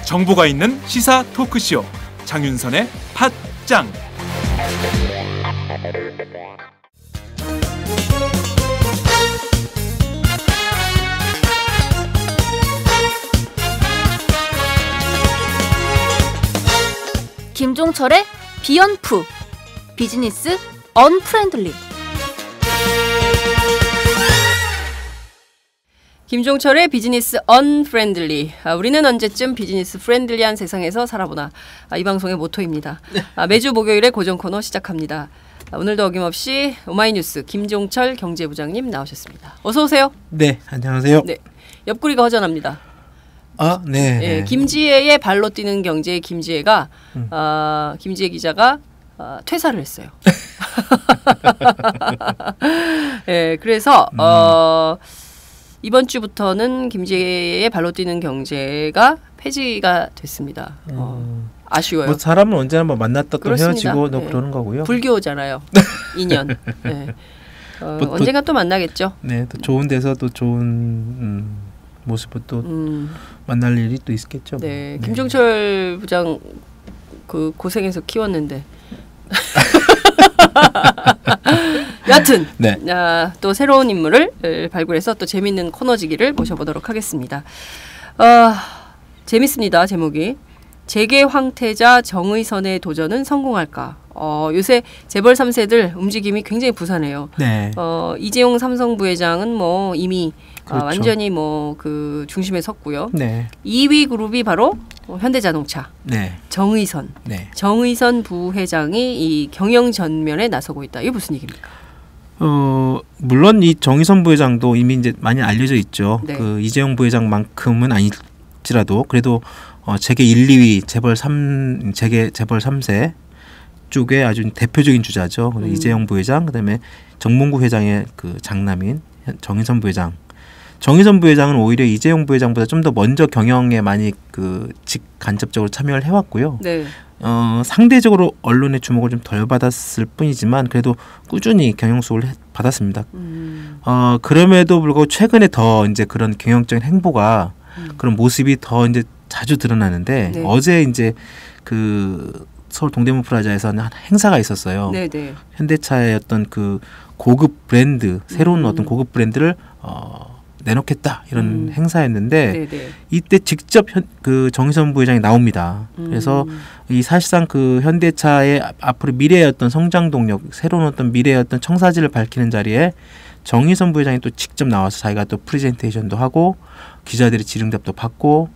정보가 있는 시사 토크쇼 장윤선의 팟짱. 김종철의 비언프 비즈니스 언프렌들리. 김종철의 비즈니스 언프렌들리. 우리는 언제쯤 비즈니스 프렌들리한 세상에서 살아보나. 이 방송의 모토입니다. 매주 목요일에 고정 코너 시작합니다. 오늘도 어김없이 오마이뉴스 김종철 경제부장님 나오셨습니다. 어서 오세요. 네, 안녕하세요. 네, 옆구리가 허전합니다. 아, 네. 예, 김지혜의 발로 뛰는 경제의 김지혜가 김지혜 기자가 퇴사를 했어요. 예, 그래서 이번 주부터는 김지혜의 발로 뛰는 경제가 폐지가 됐습니다. 아쉬워요. 뭐 사람은 언제나 뭐 만났다 또 그렇습니다. 헤어지고 또 네. 그러는 거고요. 불교잖아요. 인연. 네. 또, 언젠가 또 만나겠죠. 네, 또 좋은 데서 또 좋은 모습을 또 만날 일이 또 있겠죠. 네, 김종철 부장 그 고생해서 키웠는데. 여하튼 네. 또 새로운 인물을 발굴해서 또 재밌는 코너지기를 모셔보도록 하겠습니다. 재밌습니다. 제목이 재계 황태자 정의선의 도전은 성공할까. 요새 재벌 3세들 움직임이 굉장히 부산해요. 네. 이재용 삼성 부회장은 뭐 이미 그렇죠. 완전히 뭐 그 중심에 섰고요. 네. 2위 그룹이 바로 현대자동차. 네. 정의선. 네. 정의선 부회장이 이 경영 전면에 나서고 있다. 이게 무슨 얘기입니까? 물론 이 정의선 부회장도 이미 이제 많이 알려져 있죠. 네. 그 이재용 부회장만큼은 아닐지라도 그래도 재계 1, 2위 재벌 3세 쪽에 아주 대표적인 주자죠. 이재용 부회장, 그다음에 정몽구 회장의 그 장남인 정의선 부회장. 정의선 부회장은 오히려 이재용 부회장보다 좀 더 먼저 경영에 많이 그 직간접적으로 참여를 해왔고요. 네. 상대적으로 언론의 주목을 좀 덜 받았을 뿐이지만 그래도 꾸준히 경영 수업을 받았습니다. 그럼에도 불구하고 최근에 더 이제 그런 경영적인 행보가 그런 모습이 더 이제 자주 드러나는데 네. 어제 이제 그 서울 동대문 프라자에서는 행사가 있었어요. 네, 네. 현대차의 어떤 그 고급 브랜드, 새로운 어떤 고급 브랜드를 내놓겠다 이런 행사였는데 네, 네. 이때 직접 그 정의선 부회장이 나옵니다. 그래서 이 사실상 그 현대차의 앞으로 미래의 어떤 성장 동력, 새로운 어떤 미래의 어떤 청사진을 밝히는 자리에 정의선 부회장이 또 직접 나와서 자기가 또 프레젠테이션도 하고 기자들의 질의응답도 받고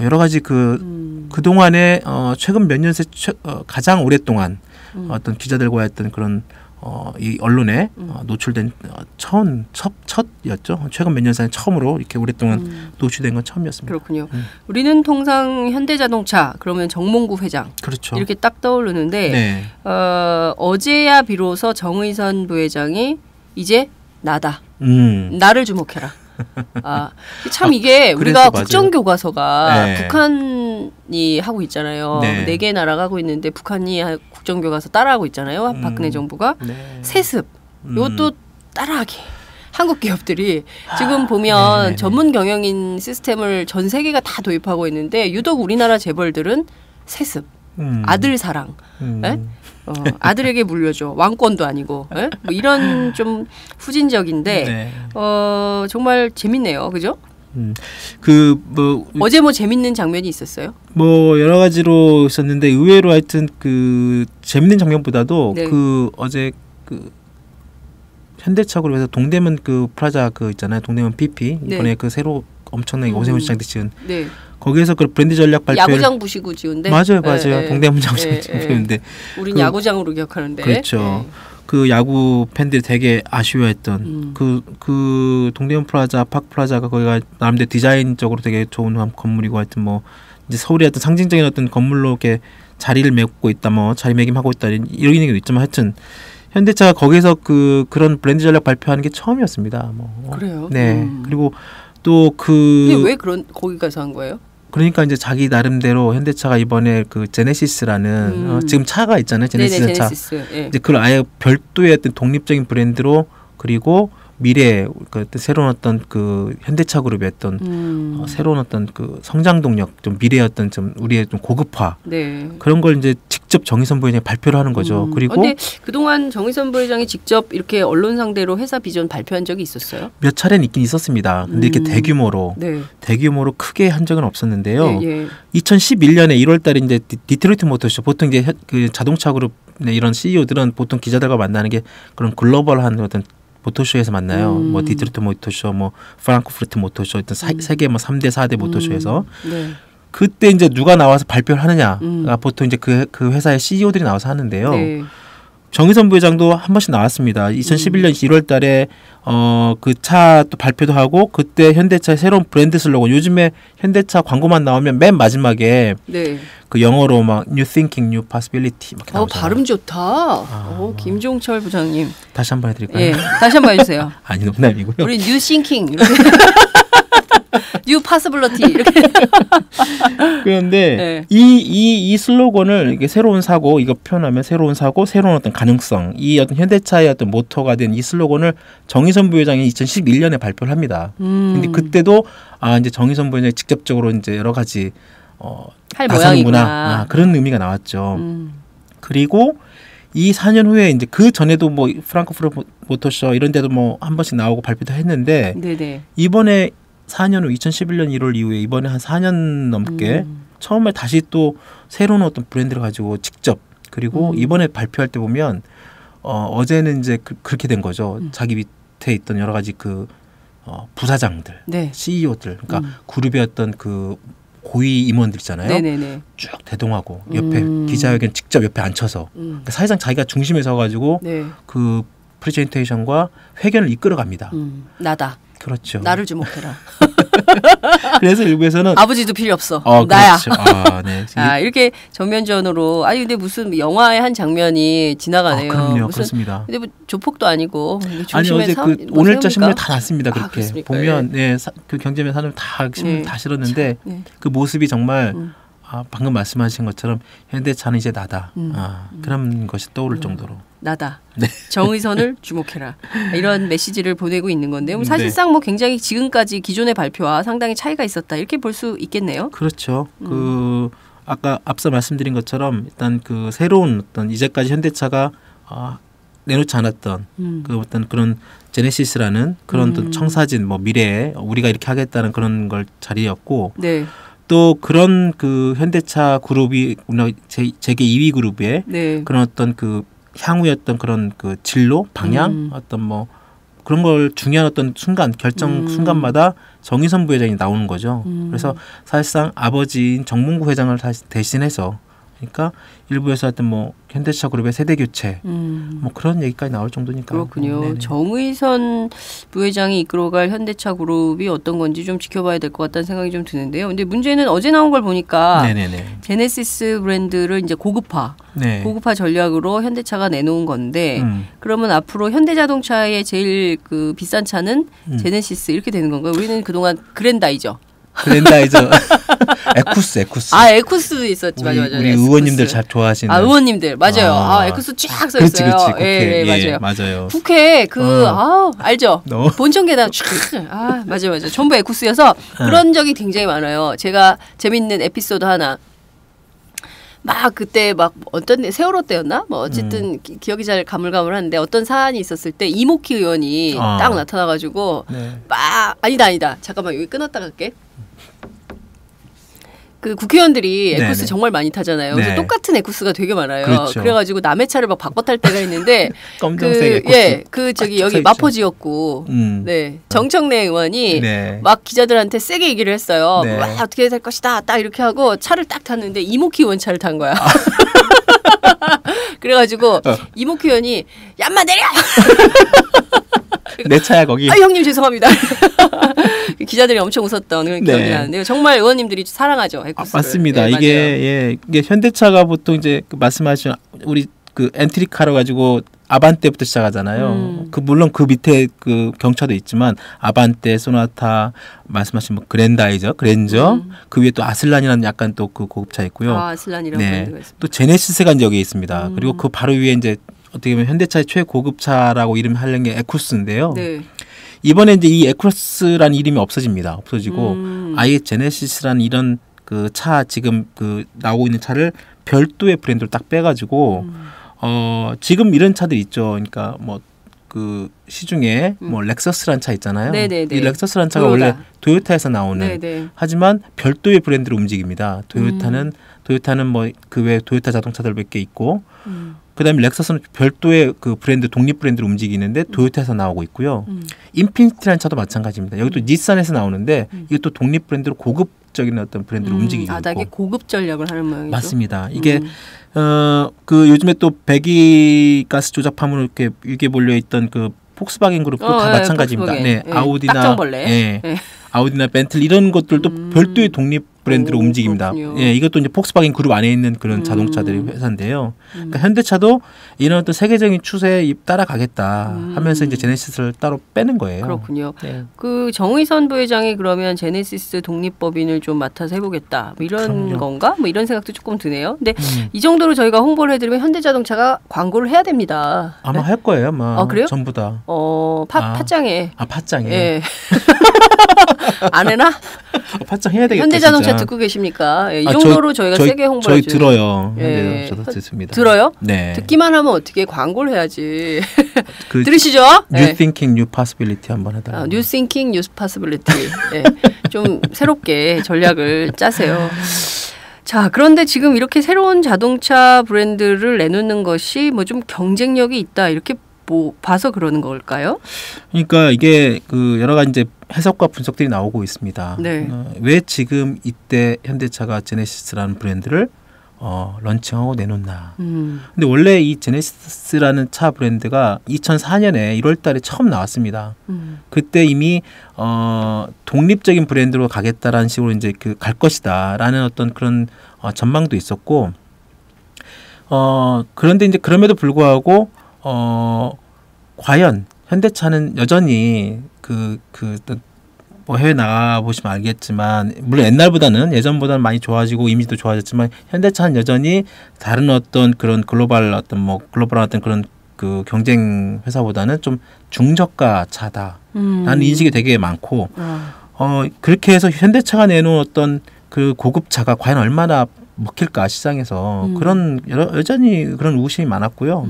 여러 가지 그동안에 최근 몇 년 새 가장 오랫동안 어떤 기자들과 했던 그런 이 언론에 노출된 첫이었죠. 최근 몇 년 사이 처음으로 이렇게 오랫동안 노출된 건 처음이었습니다. 그렇군요. 우리는 통상 현대자동차 그러면 정몽구 회장 그렇죠. 이렇게 딱 떠오르는데 네. 어제야 비로소 정의선 부회장이 이제 나다. 나를 주목해라. 참 이게 우리가 국정교과서가 네. 북한이 하고 있잖아요. 네. 4개 나라가 하고 있는데 북한이 국정교과서 따라하고 있잖아요. 박근혜 정부가. 네. 세습. 이것도 따라하기. 한국 기업들이 지금 보면 네네네. 전문 경영인 시스템을 전 세계가 다 도입하고 있는데 유독 우리나라 재벌들은 세습. 아들 사랑. 예? 아들에게 물려줘. 왕권도 아니고. 예? 뭐 이런 좀 후진적인데 네. 정말 재밌네요. 그죠? 뭐 어제 뭐 재밌는 장면이 있었어요? 뭐 여러 가지로 있었는데 의외로 하여튼 그 재밌는 장면보다도 네. 그 어제 그 현대차 그룹에서 동대문 그 프라자 그 있잖아요. 동대문 PP 네. 이번에 그 새로 엄청나게 오세훈 시장한테 지은 네. 거기에서 그 브랜드 전략 발표를 야구장 부시고 지은데 맞아요. 예, 동대문 야구장 지은데 우린 야구장으로 기억하는데 그렇죠. 그 야구 팬들이 되게 아쉬워했던 그 동대문 프라자, 팍 프라자가 거기가 나름대로 디자인적으로 되게 좋은 건물이고 하여튼 뭐 이제 서울의 어떤 상징적인 어떤 건물로 이렇게 자리를 메고 있다, 뭐 자리매김하고 있다 이런 얘기도 있지만 하여튼 현대차가 거기서 그런 브랜드 전략 발표하는 게 처음이었습니다. 뭐 그래요. 네. 그리고 또 근데 왜 그런 거기 가서 한 거예요? 그러니까 이제 자기 나름대로 현대차가 이번에 그 제네시스라는 지금 차가 있잖아요. 제네시스 네네, 차. 제네시스. 예. 이제 그걸 아예 별도의 어떤 독립적인 브랜드로 그리고 미래 그 새로운 어떤 그 현대차 그룹의 어떤 새로운 어떤 그 성장 동력, 좀 미래의 어떤 좀 우리의 좀 고급화 네. 그런 걸 이제 직접 정의선 부회장이 발표를 하는 거죠. 그리고 근데 그동안 정의선 부회장이 직접 이렇게 언론 상대로 회사 비전 발표한 적이 있었어요? 몇 차례는 있긴 있었습니다. 근데 이렇게 대규모로 네. 대규모로 크게 한 적은 없었는데요. 예, 예. 2011년에 1월달에 이제 디트로이트 모터쇼 보통 이제 그 자동차 그룹 이런 CEO들은 보통 기자들과 만나는 게 그런 글로벌한 어떤 모터쇼에서 만나요. 뭐 디트로이트 모터쇼, 뭐 프랑크푸르트 모터쇼, 어떤 세계 뭐 3대 4대 모터쇼에서 네. 그때 이제 누가 나와서 발표를 하느냐가 보통 이제 그 회사의 CEO들이 나와서 하는데요. 네. 정의선 부회장도 한 번씩 나왔습니다. 2011년 1월달에 그 차 또 발표도 하고 그때 현대차의 새로운 브랜드 슬로건 요즘에 현대차 광고만 나오면 맨 마지막에 네. 그 영어로 막 New Thinking, New Possibility 막 나오잖아요. 발음 좋다. 김종철 부장님. 다시 한번 해드릴까요? 예, 다시 한번 해주세요. 아니 농담이고요. 우리 뉴 싱킹 이렇게. 뉴 파서블러티 이렇게. 그런데 네. 이 슬로건을 이게 새로운 사고 이거 표현하면 새로운 사고 새로운 어떤 가능성 이 어떤 현대차의 어떤 모토가 된 이 슬로건을 정의선 부회장이 2011년에 발표를 합니다. 근데 그때도 이제 정의선 부회장이 직접적으로 이제 여러 가지 할 나서는구나 모양이구나. 그런 의미가 나왔죠. 그리고 이 4년 후에 이제 그 전에도 뭐 프랑크푸르트 모터쇼 이런 데도 뭐 한 번씩 나오고 발표도 했는데 네네. 이번에 4년 후 2011년 1월 이후에 이번에 한 4년 넘게 처음에 다시 또 새로운 어떤 브랜드를 가지고 직접 그리고 이번에 발표할 때 보면 어제는 이제 그렇게 된 거죠. 자기 밑에 있던 여러 가지 그 부사장들, 네. CEO들, 그러니까 그룹의 어떤 그 고위 임원들 있잖아요. 네네네. 쭉 대동하고 옆에 기자회견 직접 옆에 앉혀서 그러니까 사실상 자기가 중심에 서가지고 네. 그 프레젠테이션과 회견을 이끌어갑니다. 나다. 그렇죠. 나를 주목해라. 그래서 일부에서는 아버지도 필요 없어. 나야. 그렇죠. 네. 이렇게 정면전으로 근데 무슨 영화의 한 장면이 지나가네요. 그럼요. 무슨, 그렇습니다. 근데 뭐 조폭도 아니고 아니 어제 그 오늘자 신문에 다 났습니다. 그렇게 그렇습니까? 보면 그 경제면 사람 다 신문 다 실었는데 그 모습이 정말 방금 말씀하신 것처럼 현대차는 이제 나다. 그런 것이 떠오를 정도로. 나다. 네. 정의선을 주목해라. 이런 메시지를 보내고 있는 건데요. 사실상 뭐 굉장히 지금까지 기존의 발표와 상당히 차이가 있었다. 이렇게 볼 수 있겠네요. 그렇죠. 그 아까 앞서 말씀드린 것처럼 일단 그 새로운 어떤 이제까지 현대차가 내놓지 않았던 그 어떤 그런 제네시스라는 그런 어떤 청사진 뭐 미래에 우리가 이렇게 하겠다는 그런 걸 자리였고 네. 또 그런 그 현대차 그룹이 세계 2위 그룹의 네. 그런 어떤 그 향후의 어떤 그런 그 진로 방향 어떤 뭐 그런 걸 중요한 어떤 순간 결정 순간마다 정의선 부회장이 나오는 거죠. 그래서 사실상 아버지인 정몽구 회장을 대신해서 그러니까 일부에서 하여튼 뭐 현대차 그룹의 세대 교체 뭐 그런 얘기까지 나올 정도니까요. 그렇군요. 네네. 정의선 부회장이 이끌어갈 현대차 그룹이 어떤 건지 좀 지켜봐야 될 것 같다는 생각이 좀 드는데요. 근데 문제는 어제 나온 걸 보니까 네네네. 제네시스 브랜드를 이제 고급화 전략으로 현대차가 내놓은 건데 그러면 앞으로 현대자동차의 제일 그 비싼 차는 제네시스 이렇게 되는 건가요? 우리는 그동안 그랜다이저. 그랜다이저 에쿠스 에쿠스도 있었지. 맞아요. 우리 의원님들 잘 좋아하시는 의원님들 맞아요. 에쿠스 쫙 써 있어요. 그렇지 국회. 맞아요. 국회 알죠. 본청 계단 맞아요. 전부 에쿠스여서 그런 적이 굉장히 많아요. 제가 재밌는 에피소드 하나. 막 그때 막 어떤 세월호 때였나? 뭐 어쨌든 기억이 잘 가물가물한데 어떤 사안이 있었을 때 이모키 의원이 딱 나타나가지고 막 아니다. 잠깐만 여기 끊었다 갈게. 그 국회의원들이 에쿠스 정말 많이 타잖아요. 그래서 똑같은 에쿠스가 되게 많아요. 그렇죠. 그래가지고 남의 차를 막 바꿔 탈 때가 있는데 검정색 에쿠스. 저기 여기 마포지역구 정청래 의원이 막 기자들한테 세게 얘기를 했어요. 와 어떻게 될 것이다. 딱 이렇게 하고 차를 딱 탔는데 이모키 의원 차를 탄 거야. 그래가지고 이모키 의원이 얌마 내려. 내 차야 거기. 형님 죄송합니다. 기자들이 엄청 웃었던 그런 기억이 나는데요. 정말 의원님들이 사랑하죠. 에쿠스를. 맞습니다. 이게 현대차가 보통 이제 그 말씀하신 우리 그 엔트리카로 가지고 아반떼부터 시작하잖아요. 그 물론 그 밑에 그 경차도 있지만 아반떼, 소나타, 말씀하신 뭐 그랜저, 그 위에 또 아슬란이라는 약간 또 그 고급차 있고요. 아슬란이라는 브랜드가 있습니다. 또 제네시스가 이제 여기 있습니다. 그리고 그 바로 위에 이제 어떻게 보면 현대차의 최고급차라고 이름하려는 게 에쿠스인데요. 네. 이번에 이제 이 에쿠스라는 이름이 없어집니다. 없어지고 아예 제네시스라는 이런 그 차 지금 그 나오고 있는 차를 별도의 브랜드로 딱 빼가지고 지금 이런 차들 있죠. 그러니까 뭐 그 시중에 뭐 렉서스라는 차 있잖아요. 네네네. 이 렉서스라는 차가 토요타. 원래 도요타에서 나오는 네네. 하지만 별도의 브랜드로 움직입니다. 도요타는 뭐 그 외 도요타 자동차들 몇 개 있고 그다음에 렉서스는 별도의 그 브랜드 독립 브랜드로 움직이는데 도요타에서 나오고 있고요. 인피니티라는 차도 마찬가지입니다. 여기도 닛산에서 나오는데 이것도 독립 브랜드로 고급적인 어떤 브랜드로 움직이고 있고. 되게 고급 전략을 하는 모양이죠. 맞습니다. 이게 그 요즘에 또 배기가스 조작함으로 이렇게 위기에 몰려 있던 그 폭스바겐 그룹도 다 마찬가지입니다. 폭스바겐. 네, 아우디나 딱정벌레. 네. 아우디나 벤틀리 이런 것들도 별도의 독립 브랜드로 움직입니다. 그렇군요. 예, 이것도 이제 폭스바겐 그룹 안에 있는 그런 자동차들의 회사인데요. 그러니까 현대차도 이런 어떤 세계적인 추세에 따라가겠다 하면서 이제 제네시스를 따로 빼는 거예요. 그렇군요. 네. 그 정의선 부회장이 그러면 제네시스 독립법인을 좀 맡아서 해보겠다. 뭐 이런 그럼요. 건가? 뭐 이런 생각도 조금 드네요. 근데 이 정도로 저희가 홍보를 해드리면 현대자동차가 광고를 해야 됩니다. 아마 할 거예요. 아마 그래요? 전부 다. 팥장에. 팥장에. 예. 안 해나? 팥장 해야 되겠다. 현대자동차 진짜. 듣고 계십니까? 예, 이 정도로 저희가 세게 홍보를 저희 들어요. 예. 현대자동차도 듣습니다. 들어요? 네. 듣기만 하면 어떻게 광고를 해야지. 그 들으시죠? New 네. Thinking, New Possibility 한번 해달라고. New Thinking, New Possibility. 네. 좀 새롭게 전략을 짜세요. 자, 그런데 지금 이렇게 새로운 자동차 브랜드를 내놓는 것이 뭐 좀 경쟁력이 있다 이렇게 뭐 봐서 그러는 걸까요? 그러니까 이게 그 여러 가지 이제 해석과 분석들이 나오고 있습니다. 네. 왜 지금 이때 현대차가 제네시스라는 브랜드를 런칭하고 내놓나. 근데 원래 이 제네시스라는 차 브랜드가 2004년에 1월달에 처음 나왔습니다. 그때 이미 독립적인 브랜드로 가겠다라는 식으로 이제 그 갈 것이다라는 어떤 그런 전망도 있었고, 그런데 이제 그럼에도 불구하고 과연 현대차는 여전히 뭐 해외 나가 보시면 알겠지만 물론 옛날보다는 예전보다는 많이 좋아지고 이미지도 좋아졌지만 현대차는 여전히 다른 어떤 그런 글로벌한 어떤 그런 그 경쟁 회사보다는 좀 중저가 차다라는 인식이 되게 많고 그렇게 해서 현대차가 내놓은 어떤 그 고급차가 과연 얼마나 먹힐까 시장에서 그런 여전히 그런 의구심이 많았고요.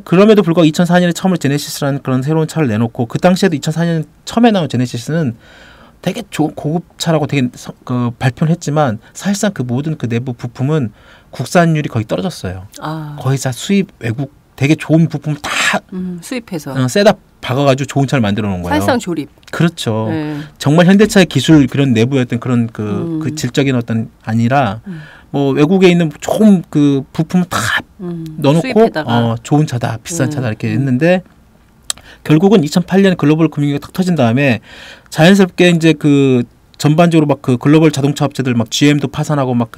그럼에도 불구하고 2004년에 처음으로 제네시스라는 그런 새로운 차를 내놓고 그 당시에도 2004년 처음에 나온 제네시스는 되게 좋은 고급차라고 되게 발표를 했지만 사실상 그 모든 그 내부 부품은 국산율이 거의 떨어졌어요. 거의 다 수입 외국 되게 좋은 부품을 다 수입해서 셋업 박아가지고 좋은 차를 만들어 놓은 거예요. 사실상 조립. 그렇죠. 네. 정말 현대차의 기술 그런 내부였던 그런 그 질적인 어떤 아니라 뭐 외국에 있는 좋은 그 부품을 다 넣어놓고 좋은 차다, 비싼 차다 이렇게 했는데 결국은 2008년 글로벌 금융위기가 탁 터진 다음에 자연스럽게 이제 그 전반적으로 막 그 글로벌 자동차 업체들 막 GM도 파산하고 막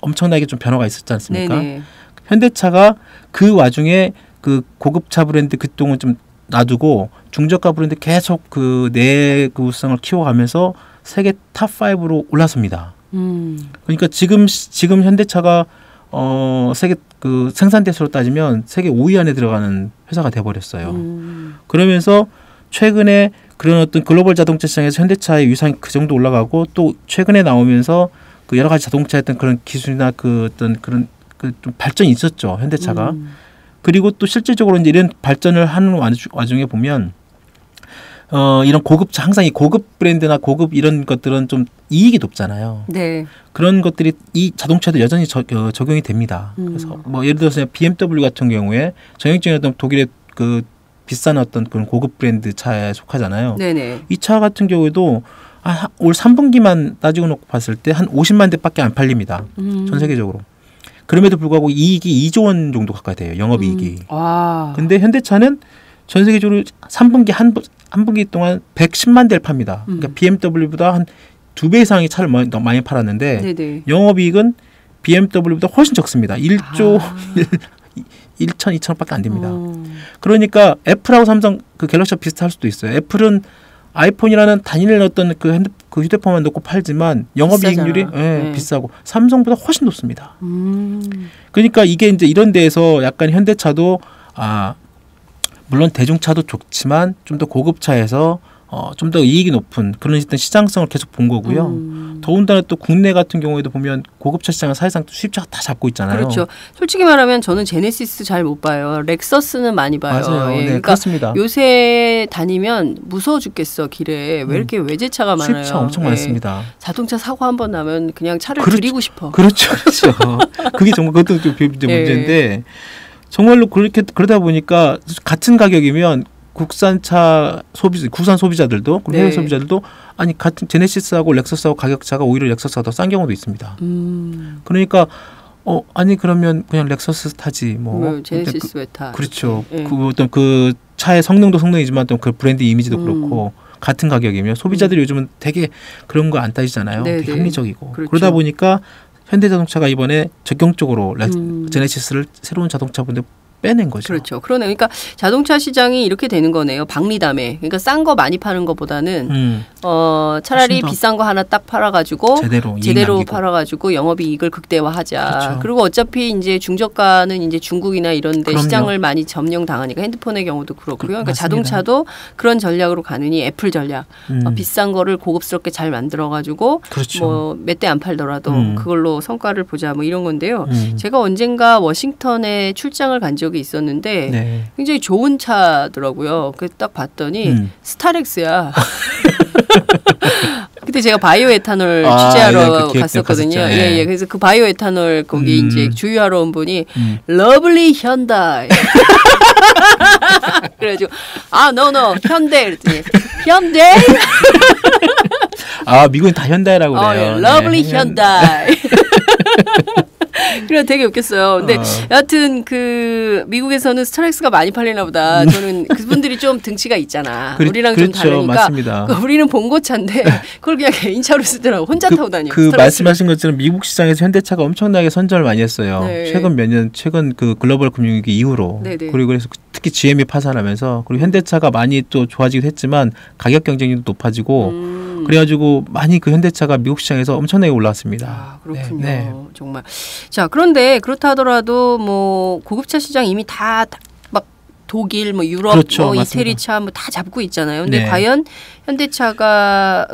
엄청나게 좀 변화가 있었지 않습니까? 네네. 현대차가 그 와중에 그 고급차 브랜드 그동안 좀 놔두고 중저가 브랜드 계속 그 내구성을 키워가면서 세계 탑 5로 올라섭니다. 그러니까 지금 현대차가 세계 그 생산 대수로 따지면 세계 5위 안에 들어가는 회사가 돼버렸어요. 그러면서 최근에 그런 어떤 글로벌 자동차 시장에서 현대차의 위상이 그 정도 올라가고 또 최근에 나오면서 그 여러 가지 자동차의 어떤 그런 기술이나 그 어떤 그런 그 좀 발전이 있었죠 현대차가. 그리고 또 실질적으로 이제 이런 발전을 하는 와중에 보면 이런 고급차 항상 이 고급 브랜드나 고급 이런 것들은 좀 이익이 높잖아요. 네. 그런 것들이 이 자동차도 여전히 적용이 됩니다. 그래서 뭐 예를 들어서 BMW 같은 경우에 정형적인 어떤 독일의 그 비싼 어떤 그런 고급 브랜드 차에 속하잖아요. 네네. 이 차 같은 경우에도 올 3분기만 따지고 놓고 봤을 때 한 50만 대밖에 안 팔립니다. 전 세계적으로. 그럼에도 불구하고 이익이 2조 원 정도 가까이 돼요. 영업이익이. 근데 현대차는 전 세계적으로 3분기 한 분기 동안 110만 대를 팝니다. 그러니까 BMW보다 한 2배 이상의 차를 많이 팔았는데 네네. 영업이익은 BMW보다 훨씬 적습니다. 1조 1천, 2천밖에 안 됩니다. 그러니까 애플하고 삼성 그 갤럭시가 비슷할 수도 있어요. 애플은 아이폰이라는 단일 어떤 그 휴대폰만 놓고 팔지만 영업이익률이 비싸고 삼성보다 훨씬 높습니다. 그러니까 이게 이제 이런 데에서 약간 현대차도 물론 대중차도 좋지만 좀 더 고급차에서 좀 더 이익이 높은 그런 어떤 시장성을 계속 본 거고요. 더군다나 또 국내 같은 경우에도 보면 고급차 시장은 사실상 수입차가 다 잡고 있잖아요. 그렇죠. 솔직히 말하면 저는 제네시스 잘 못 봐요. 렉서스는 많이 봐요. 맞아요. 네, 그러니까 그렇습니다. 요새 다니면 무서워 죽겠어. 길에 왜 이렇게 외제차가 많아요. 수입차 엄청 많습니다. 자동차 사고 한 번 나면 그냥 차를 드리고 싶어. 그렇죠. 그게 정말 그것도 좀 문제인데 정말로 그러다 보니까 같은 가격이면 국산 소비자들도 해외 소비자들도 아니 같은 제네시스하고 렉서스하고 가격 차가 오히려 렉서스가 더 싼 경우도 있습니다. 그러니까 아니 그러면 그냥 렉서스 타지 뭐 제네시스 왜 타? 그렇죠. 그 어떤 그 차의 성능도 성능이지만 또 그 브랜드 이미지도 그렇고 같은 가격이면 소비자들이 요즘은 되게 그런 거 안 따지잖아요. 되게 합리적이고 그렇죠. 그러다 보니까 현대자동차가 이번에 적극적으로 제네시스를 새로운 자동차분들 빼낸 거죠. 그렇죠. 그러니까 자동차 시장이 이렇게 되는 거네요. 박리담에. 그러니까 싼 거 많이 파는 것보다는 차라리 비싼 거 하나 딱 팔아가지고 제대로 팔아가지고 영업이익을 극대화하자. 그렇죠. 그리고 어차피 이제 중저가는 이제 중국이나 이런데 시장을 많이 점령당하니까 핸드폰의 경우도 그렇고요. 그러니까 자동차도 그런 전략으로 가느니 애플 전략. 비싼 거를 고급스럽게 잘 만들어가지고 그렇죠. 뭐 몇 대 안 팔더라도 그걸로 성과를 보자 뭐 이런 건데요. 제가 언젠가 워싱턴에 출장을 간 적이 있었는데 굉장히 좋은 차더라고요. 그 딱 봤더니 스타렉스야. 그때 제가 바이오 에탄올 취재하러 갔었거든요. 예. 그래서 그 바이오 에탄올 거기 이제 주유하러 온 분이 러블리 현다이. 그래가지고 no 현대 그랬더니 현대. 미국은 다 현다이라고 그래요. 러블리 현다이. 그래 되게 웃겼어요. 근데 여하튼 그 미국에서는 스타렉스가 많이 팔리나 보다. 저는 그분들이 좀 등치가 있잖아. 우리랑 좀 다르니까. 맞습니다. 우리는 봉고차인데 그걸 그냥 개인차로 쓰더라고. 혼자 타고 다니고. 그 말씀하신 것처럼 미국 시장에서 현대차가 엄청나게 선전을 많이 했어요. 최근 그 글로벌 금융위기 이후로. 그리고 그래서 특히 GM이 파산하면서 그리고 현대차가 많이 또 좋아지기도 했지만 가격 경쟁력도 높아지고 그래가지고 많이 그 현대차가 미국 시장에서 엄청나게 올랐습니다. 그렇군요. 정말. 자, 그런데 그렇다 하더라도 뭐 고급차 시장 이미 다 막 독일, 뭐 유럽, 그렇죠, 뭐 이태리차 뭐 다 잡고 있잖아요. 근데 과연 현대차가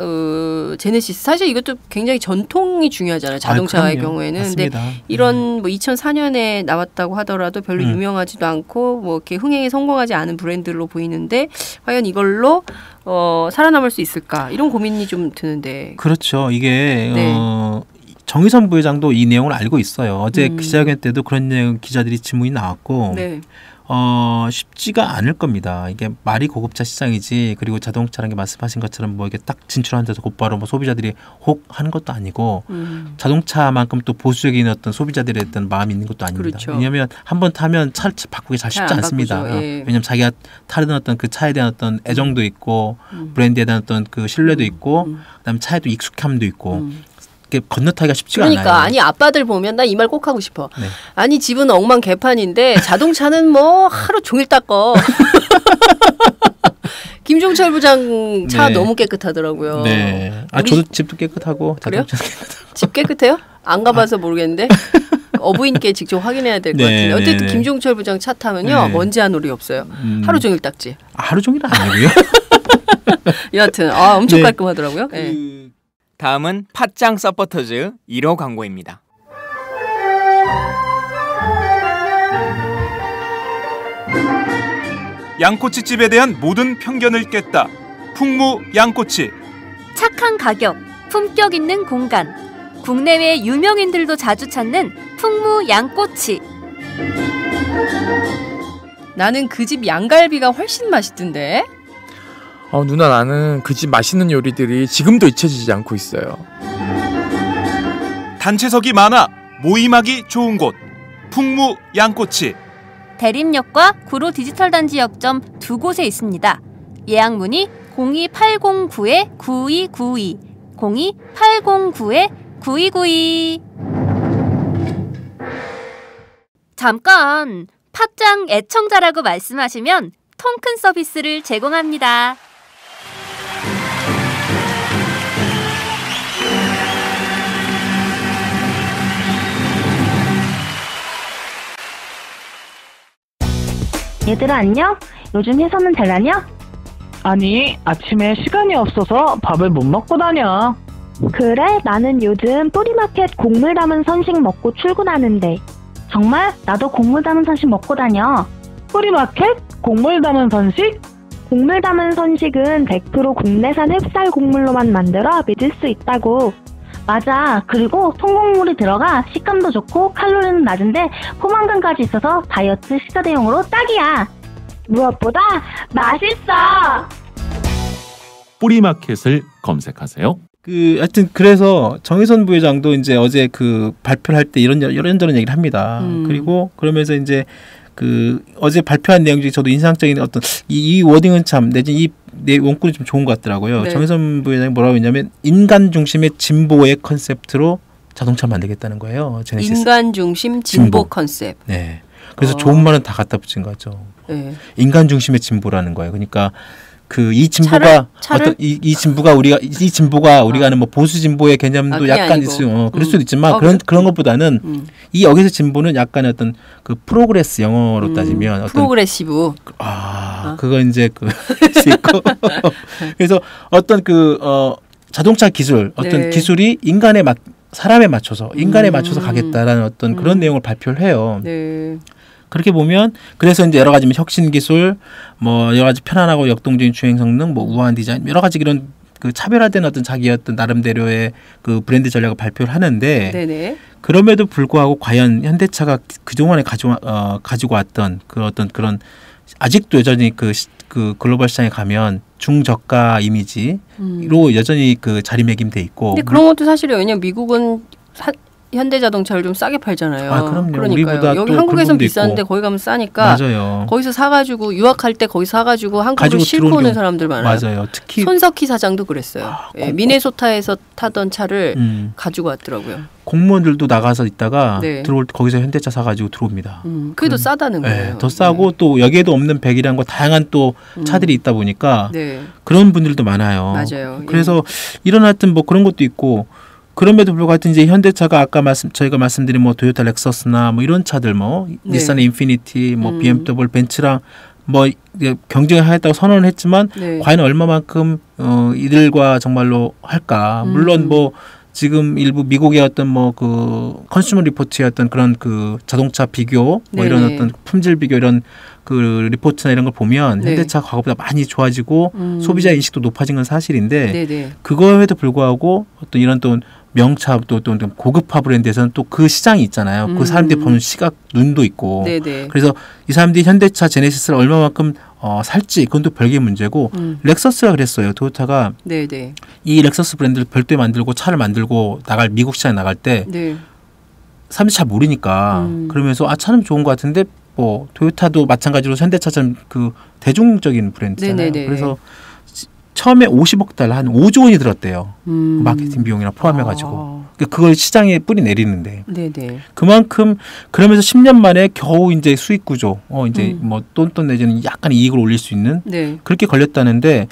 제네시스 사실 이것도 굉장히 전통이 중요하잖아요. 자동차의 경우에는. 맞습니다. 근데 이런 뭐 2004년에 나왔다고 하더라도 별로 유명하지도 않고 뭐 이렇게 흥행에 성공하지 않은 브랜드로 보이는데 과연 이걸로 살아남을 수 있을까? 이런 고민이 좀 드는데. 그렇죠. 이게 정의선 부회장도 이 내용을 알고 있어요. 어제 기자회견 때도 그런 내용 기자들이 질문이 나왔고 쉽지가 않을 겁니다. 이게 말이 고급차 시장이지 그리고 자동차라는 게 말씀하신 것처럼 뭐 이게 딱 진출한 데서 곧바로 뭐 소비자들이 혹 하는 것도 아니고 자동차만큼 또 보수적인 어떤 소비자들의 어떤 마음이 있는 것도 아닙니다. 그렇죠. 왜냐하면 한번 타면 차를 바꾸기 잘 쉽지 않습니다. 왜냐하면 자기가 타는 어떤 그 차에 대한 어떤 애정도 있고 브랜드에 대한 어떤 그 신뢰도 있고 그다음에 차에도 익숙함도 있고 건너타기가 쉽지가 않아요. 그러니까 아니 아빠들 보면 나 이 말 꼭 하고 싶어. 아니 집은 엉망 개판인데 자동차는 뭐 하루 종일 닦어. 김종철 부장 차 너무 깨끗하더라고요. 저도 집도 깨끗하고 그래요? 집 깨끗해요? 안 가봐서 모르겠는데 어부인께 직접 확인해야 될 것 같은데 어쨌든 김종철 부장 차 타면요 먼지 한 올이 없어요. 하루 종일 닦지. 하루 종일은 아니고요. 여하튼 엄청 깔끔하더라고요. 다음은 팟짱 서포터즈 1호 광고입니다. 양꼬치집에 대한 모든 편견을 깼다. 풍무 양꼬치. 착한 가격, 품격 있는 공간. 국내외 유명인들도 자주 찾는 풍무 양꼬치. 나는 그 집 양갈비가 훨씬 맛있던데. 누나 나는 그 집 맛있는 요리들이 지금도 잊혀지지 않고 있어요. 단체석이 많아 모임하기 좋은 곳. 풍무 양꼬치. 대림역과 구로 디지털 단지 역점 두 곳에 있습니다. 예약 문의 02809-9292, 02809-9292. 잠깐, 팟짱 애청자라고 말씀하시면 통큰 서비스를 제공합니다. 얘들아 안녕? 요즘 회사는 잘 다녀? 아니, 아침에 시간이 없어서 밥을 못 먹고 다녀. 그래? 나는 요즘 또리마켓 곡물 담은 선식 먹고 출근하는데. 정말? 나도 곡물 담은 선식 먹고 다녀. 또리마켓? 곡물 담은 선식? 곡물 담은 선식은 100% 국내산 햅쌀 곡물로만 만들어 믿을 수 있다고. 맞아. 그리고 통곡물이 들어가 식감도 좋고 칼로리는 낮은데 포만감까지 있어서 다이어트 식사 대용으로 딱이야. 무엇보다 맛있어. 뿌리마켓을 검색하세요. 하여튼 그래서 정의선 부회장도 이제 어제 그 발표를 할 때 이런저런 얘기를 합니다. 그리고 그러면서 이제 그 어제 발표한 내용 중에 저도 인상적인 어떤 이 워딩은 참 내지 이 원군이 좀 좋은 것 같더라고요. 네. 정의선 부회장이 뭐라고 했냐면 인간 중심의 진보의 컨셉트로 자동차 만들겠다는 거예요. 제네시스. 인간 중심 진보 컨셉. 네. 그래서 좋은 말은 다 갖다 붙인 거죠. 네. 인간 중심의 진보라는 거예요. 그러니까 그 이 진보가 차를? 어떤 이 진보가 우리가 아는 뭐 보수 진보의 개념도 약간 있어요. 그럴 수도 있지만 그런 것보다는 이 여기서 진보는 약간 어떤 그 프로그레스 영어로 따지면 어떤 프로그레시브. 그거 이제 그 있고 그래서 어떤 자동차 기술 어떤 네. 기술이 사람에 맞춰서 가겠다라는 어떤 그런 내용을 발표를 해요. 네. 그렇게 보면 그래서 이제 여러 가지 혁신 기술, 뭐 여러 가지 편안하고 역동적인 주행 성능, 뭐 우아한 디자인, 여러 가지 이런 그 차별화된 어떤 자기 어떤 나름대로의 그 브랜드 전략을 발표를 하는데 네네. 그럼에도 불구하고 과연 현대차가 그동안에 가지고 왔던 그 어떤 그런 아직도 여전히 그 글로벌 시장에 가면 중저가 이미지로 여전히 그 자리매김돼 있고. 근데 그런 것도 사실이에요. 왜냐면 미국은 현대자동차를 좀 싸게 팔잖아요. 그럼요. 그러니까요. 우리보다 여기 또 한국에선 그런 부분도 비싼데 있고. 거기 가면 싸니까 맞아요. 거기서 사가지고 유학할 때 거기 사가지고 한국으로 싣고 오는 사람들 많아요. 맞아요. 특히 손석희 사장도 그랬어요. 미네소타에서 타던 차를 가지고 왔더라고요. 공무원들도 나가서 있다가 네. 들어올 때 거기서 현대차 사가지고 들어옵니다. 그게 더 싸다는 거예요. 네, 더 싸고 또 여기에도 없는 백이란 거 다양한 또 차들이 있다 보니까 네. 그런 분들도 많아요. 맞아요. 그래서 이런 하여튼 뭐 그런 것도 있고 그럼에도 불구하고 이제 현대차가 아까 저희가 말씀드린 뭐 토요타 렉서스나 뭐 이런 차들 뭐 네. 닛산 인피니티 뭐 BMW 벤츠랑 뭐 경쟁을 하겠다고 선언을 했지만 네. 과연 얼마만큼 이들과 정말로 할까? 물론 뭐 지금 일부 미국의 어떤 뭐 그 컨슈머 리포트의 어떤 그런 그 자동차 비교 뭐 네네. 이런 어떤 품질 비교 이런 그 리포트나 이런 걸 보면 네. 현대차 과거보다 많이 좋아지고 소비자 인식도 높아진 건 사실인데 네네. 그거에도 불구하고 어떤 이런 또 명차 또 고급화 브랜드에서는 또 그 시장이 있잖아요. 그 사람들이 보는 시각 눈도 있고. 네네. 그래서 이 사람들이 현대차 제네시스를 얼마만큼 살지 그건 또 별개의 문제고 렉서스가 그랬어요. 토요타가 네네. 이 렉서스 브랜드를 별도에 만들고 차를 만들고 미국 시장에 나갈 때 네. 사람들이 잘 모르니까 그러면서 차는 좋은 것 같은데 뭐 토요타도 마찬가지로 현대차처럼 그 대중적인 브랜드잖아요. 네네네. 그래서 처음에 50억 달러 한 5조 원이 들었대요. 마케팅 비용이랑 포함해가지고. 그걸 시장에 뿌리 내리는데. 네네. 그만큼 그러면서 10년 만에 겨우 이제 수익 구조, 이제 뭐 똔똔 내지는 약간 이익을 올릴 수 있는 네. 그렇게 걸렸다는데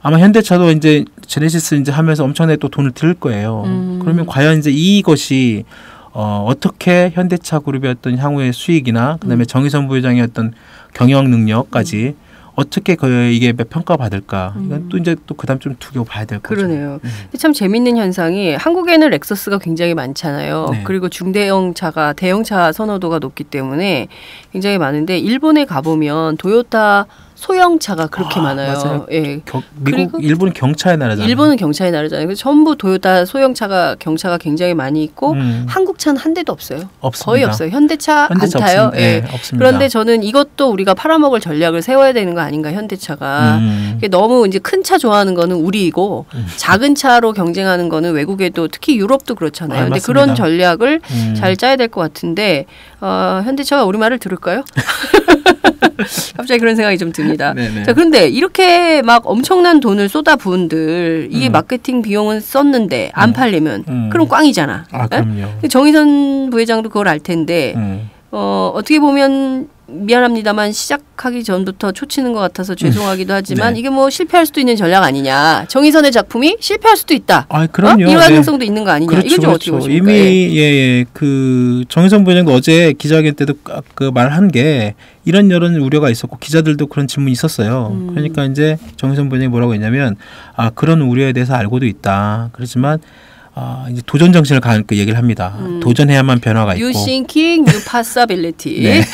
아마 현대차도 이제 제네시스 이제 하면서 엄청나게 또 돈을 들 거예요. 그러면 과연 이제 이것이 어떻게 현대차 그룹의 어떤 향후의 수익이나 그다음에 정의선 부회장의 어떤 경영 능력까지 어떻게 이게 평가받을까? 이건 또 이제 또 그다음 좀 두고 봐야 될 거죠. 그러네요. 근데 참 재밌는 현상이 한국에는 렉서스가 굉장히 많잖아요. 네. 그리고 중대형차가 대형차 선호도가 높기 때문에 굉장히 많은데 일본에 가보면 토요타 소형차가 그렇게 많아요. 맞아요. 예. 미국, 일본은 경차의 나라잖아요. 일본은 경차의 나라잖아요. 그래서 전부 토요타 소형차가 경차가 굉장히 많이 있고 한국 차는 한 대도 없어요. 없습니다. 거의 없어요. 현대차 안 타요. 없습니다. 예. 네, 없습니다. 그런데 저는 이것도 우리가 팔아먹을 전략을 세워야 되는 거 아닌가 현대차가. 이게 너무 이제 큰 차 좋아하는 거는 우리이고 작은 차로 경쟁하는 거는 외국에도 특히 유럽도 그렇잖아요. 근데 맞습니다. 그런 전략을 잘 짜야 될 것 같은데 현대차가 우리 말을 들을까요? 갑자기 그런 생각이 좀 듭니다. 네네. 자, 그런데 이렇게 막 엄청난 돈을 쏟아부은들 이게 마케팅 비용은 썼는데 안 팔리면 그럼 꽝이잖아. 그럼요. 정의선 부회장도 그걸 알 텐데 어떻게 보면 미안합니다만 시작하기 전부터 초치는 것 같아서 죄송하기도 하지만 네. 이게 뭐 실패할 수도 있는 전략 아니냐. 정의선의 작품이 실패할 수도 있다. 아, 그럼요. 일 가능성도 네. 있는 거 아니냐. 그렇죠, 이건 좀 어떻게 그렇죠. 보십니까? 이미 그 정의선 부회장도 어제 기자회견 때도 그 말한 게 이런 우려가 있었고 기자들도 그런 질문이 있었어요. 그러니까 이제 정의선 부회장이 뭐라고 했냐면 그런 우려에 대해서 알고도 있다. 그렇지만 이제 도전 정신을 그 얘기를 합니다. 도전해야만 변화가 있고. You thinking, you possibility. 네.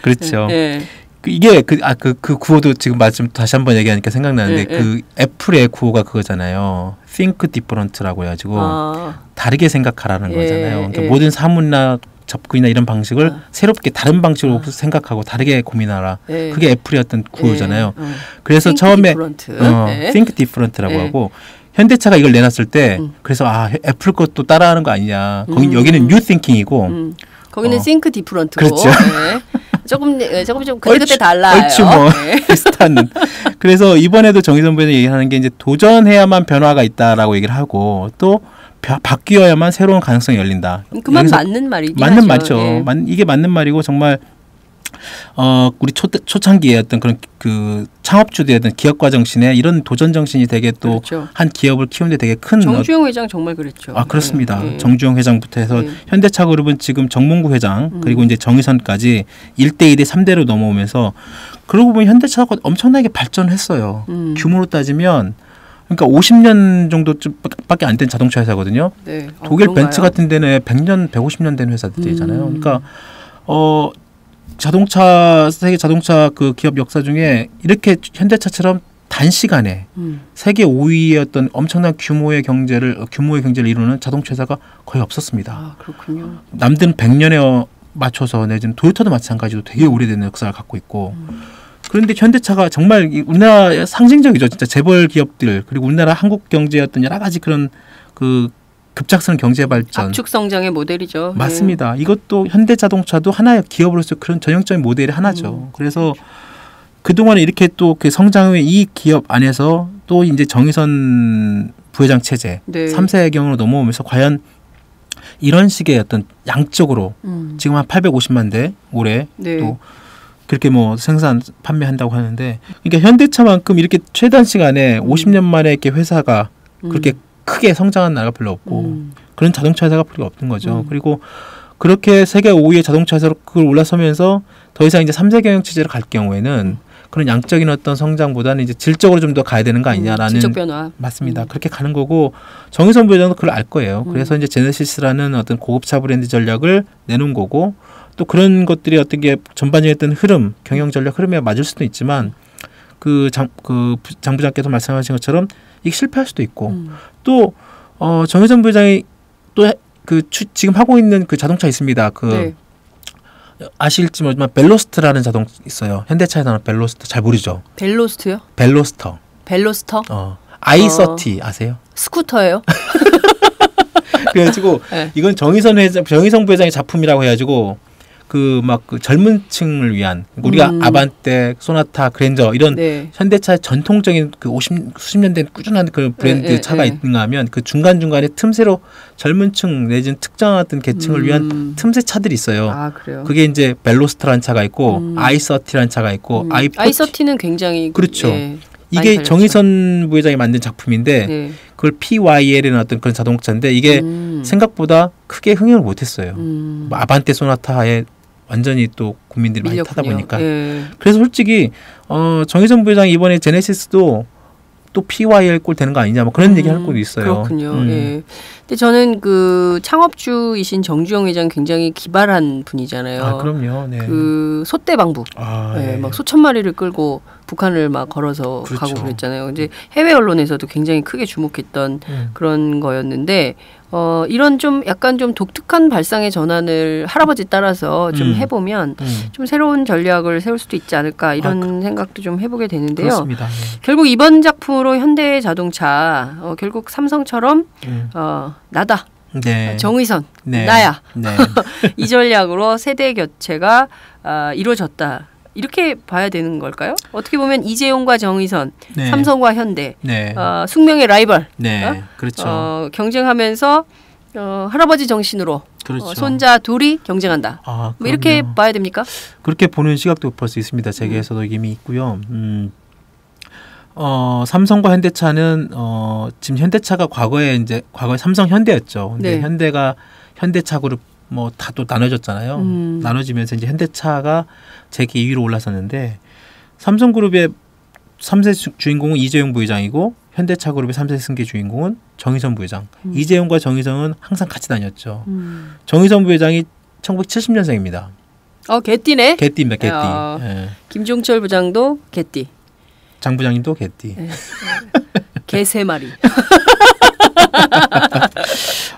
그렇죠. 네. 이게 그 구호도 지금 마침 다시 한번 얘기하니까 생각나는데 그 애플의 구호가 그거잖아요. Think different라고 해가지고 다르게 생각하라는 거잖아요. 그러니까 모든 사물이나 접근이나 이런 방식을 새롭게 다른 방식으로 생각하고 다르게 고민하라. 그게 애플의 어떤 구호잖아요. 그래서 처음에 Think different라고 하고 현대차가 이걸 내놨을 때 그래서 애플 것도 따라하는 거 아니냐. 여기는 New Thinking이고 거기는 Think different고. 그렇죠. 네. 조금 좀 그때 달라요. 얼추 뭐 비슷한. 그래서 이번에도 정의선 부회장이 얘기하는 게 이제 도전해야만 변화가 있다라고 얘기를 하고 또 바뀌어야만 새로운 가능성이 열린다. 그 말 맞는 말이긴 맞는 하죠. 말이죠. 예. 이게 맞는 말이고 정말 우리 초창기에 어떤 그런 그 창업주들의 어떤 기업가 정신에 이런 도전 정신이 되게 또 한 기업을 키우는데 되게 큰 정주영 회장 정말 그랬죠. 그렇습니다. 정주영 회장부터 해서 현대차그룹은 지금 정몽구 회장 그리고 이제 정의선까지 1대2대 3대로 넘어오면서 그러고 보면 현대차가 엄청나게 발전했어요. 규모로 따지면 그러니까 50년 정도밖에 안 된 자동차 회사거든요. 네. 독일 벤츠 같은 데는 100년, 150년 된 회사들이잖아요. 그러니까 세계 자동차 그 기업 역사 중에 이렇게 현대차처럼 단시간에 세계 5위의 어떤 엄청난 규모의 경제를 이루는 자동차 회사가 거의 없었습니다. 그렇군요. 남들은 100년에 맞춰서 내지는 도요타도 마찬가지로 되게 오래된 역사를 갖고 있고 그런데 현대차가 정말 우리나라 상징적이죠. 진짜 재벌 기업들 그리고 우리나라 한국 경제의 어떤 여러 가지 그런 그 급작스러운 경제 발전. 압축 성장의 모델이죠. 맞습니다. 이것도 현대자동차도 하나의 기업으로서 그런 전형적인 모델이 하나죠. 그래서 그동안에 이렇게 또 그 성장의 이 기업 안에서 또 이제 정의선 부회장 체제 3세 경으로 넘어오면서 과연 이런 식의 어떤 양적으로 지금 한 850만 대 올해 또 그렇게 뭐 생산 판매한다고 하는데 그러니까 현대차만큼 이렇게 최단 시간에 50년 만에 이렇게 회사가 그렇게 크게 성장한 나라가 별로 없고 그런 자동차 회사가 별로 없는 거죠. 그리고 그렇게 세계 5위의 자동차 회사로 그걸 올라서면서 더 이상 이제 3세 경영 체제로 갈 경우에는 그런 양적인 어떤 성장보다는 이제 질적으로 좀 더 가야 되는 거 아니냐라는 질적 변화. 맞습니다. 그렇게 가는 거고 정의선 부회장도 그걸 알 거예요. 그래서 이제 제네시스라는 어떤 고급차 브랜드 전략을 내놓은 거고 또 그런 것들이 어떤 게 전반적인 어떤 흐름, 경영 전략 흐름에 맞을 수도 있지만 장 부장께서 말씀하신 것처럼 이게 실패할 수도 있고 또 정의선 부회장이 또 지금 하고 있는 그 자동차 있습니다. 아실지 모르지만 벨로스트라는 자동차 있어요. 현대차에 나오는 벨로스터 잘 모르죠? 벨로스트요? 벨로스터. 벨로스터? i30 아세요? 스쿠터예요? 그래가지고 이건 정의선 부회장의 작품이라고 해가지고 그 젊은 층을 위한 우리가 아반떼, 소나타, 그랜저 이런 현대차의 전통적인 그 수십 년 된 꾸준한 그 브랜드 차가 있는가 하면 그 중간중간에 틈새로 젊은 층 내지는 특정한 어떤 계층을 위한 틈새 차들이 있어요. 그래요? 그게 이제 벨로스트라는 차가 있고 i30라는 차가 있고 i30는 굉장히 그렇죠. 이게 정의선 부회장이 만든 작품인데 그걸 PYL이라는 어떤 그런 자동차인데 이게 생각보다 크게 흥행을 못했어요. 아반떼 소나타에 완전히 또 국민들이 많이 타다 보니까. 그래서 솔직히 정의선 부회장이 이번에 제네시스도 또 PYL 꼴 되는 거 아니냐 뭐 그런 얘기 할 것도 있어요. 그렇군요. 근데 저는 그 창업주이신 정주영 회장 굉장히 기발한 분이잖아요. 그럼요. 그 소떼방북. 막 수천 마리를 끌고 북한을 막 걸어서 가고 그랬잖아요. 근데 해외 언론에서도 굉장히 크게 주목했던 그런 거였는데 이런 좀 약간 좀 독특한 발상의 전환을 할아버지 따라서 좀 해보면 좀 새로운 전략을 세울 수도 있지 않을까 이런 생각도 좀 해보게 되는데요. 그렇습니다. 결국 이번 작품으로 현대자동차 결국 삼성처럼 나다. 정의선 나야. 이 전략으로 세대 교체가 이루어졌다. 이렇게 봐야 되는 걸까요? 어떻게 보면 이재용과 정의선, 삼성과 현대, 숙명의 라이벌, 그렇죠. 경쟁하면서 할아버지 정신으로 그렇죠. 손자 둘이 경쟁한다. 아, 뭐 이렇게 그럼요. 봐야 됩니까? 그렇게 보는 시각도 볼 수 있습니다. 세계에서도 이미 있고요. 삼성과 현대차는 지금 현대차가 과거에 삼성 현대였죠. 근데 네. 현대가 현대차 그룹 뭐 다 또 나눠졌잖아요. 나눠지면서 이제 현대차가 재계 2위로 올라섰는데 삼성그룹의 3세 주인공은 이재용 부회장이고 현대차 그룹의 3세 승계 주인공은 정의선 부회장. 이재용과 정의선은 항상 같이 다녔죠. 정의선 부회장이 1970년생입니다. 개띠네. 개띠입니다. 개띠. 예. 김종철 부장도 개띠. 장 부장님도 개띠. 개 3마리.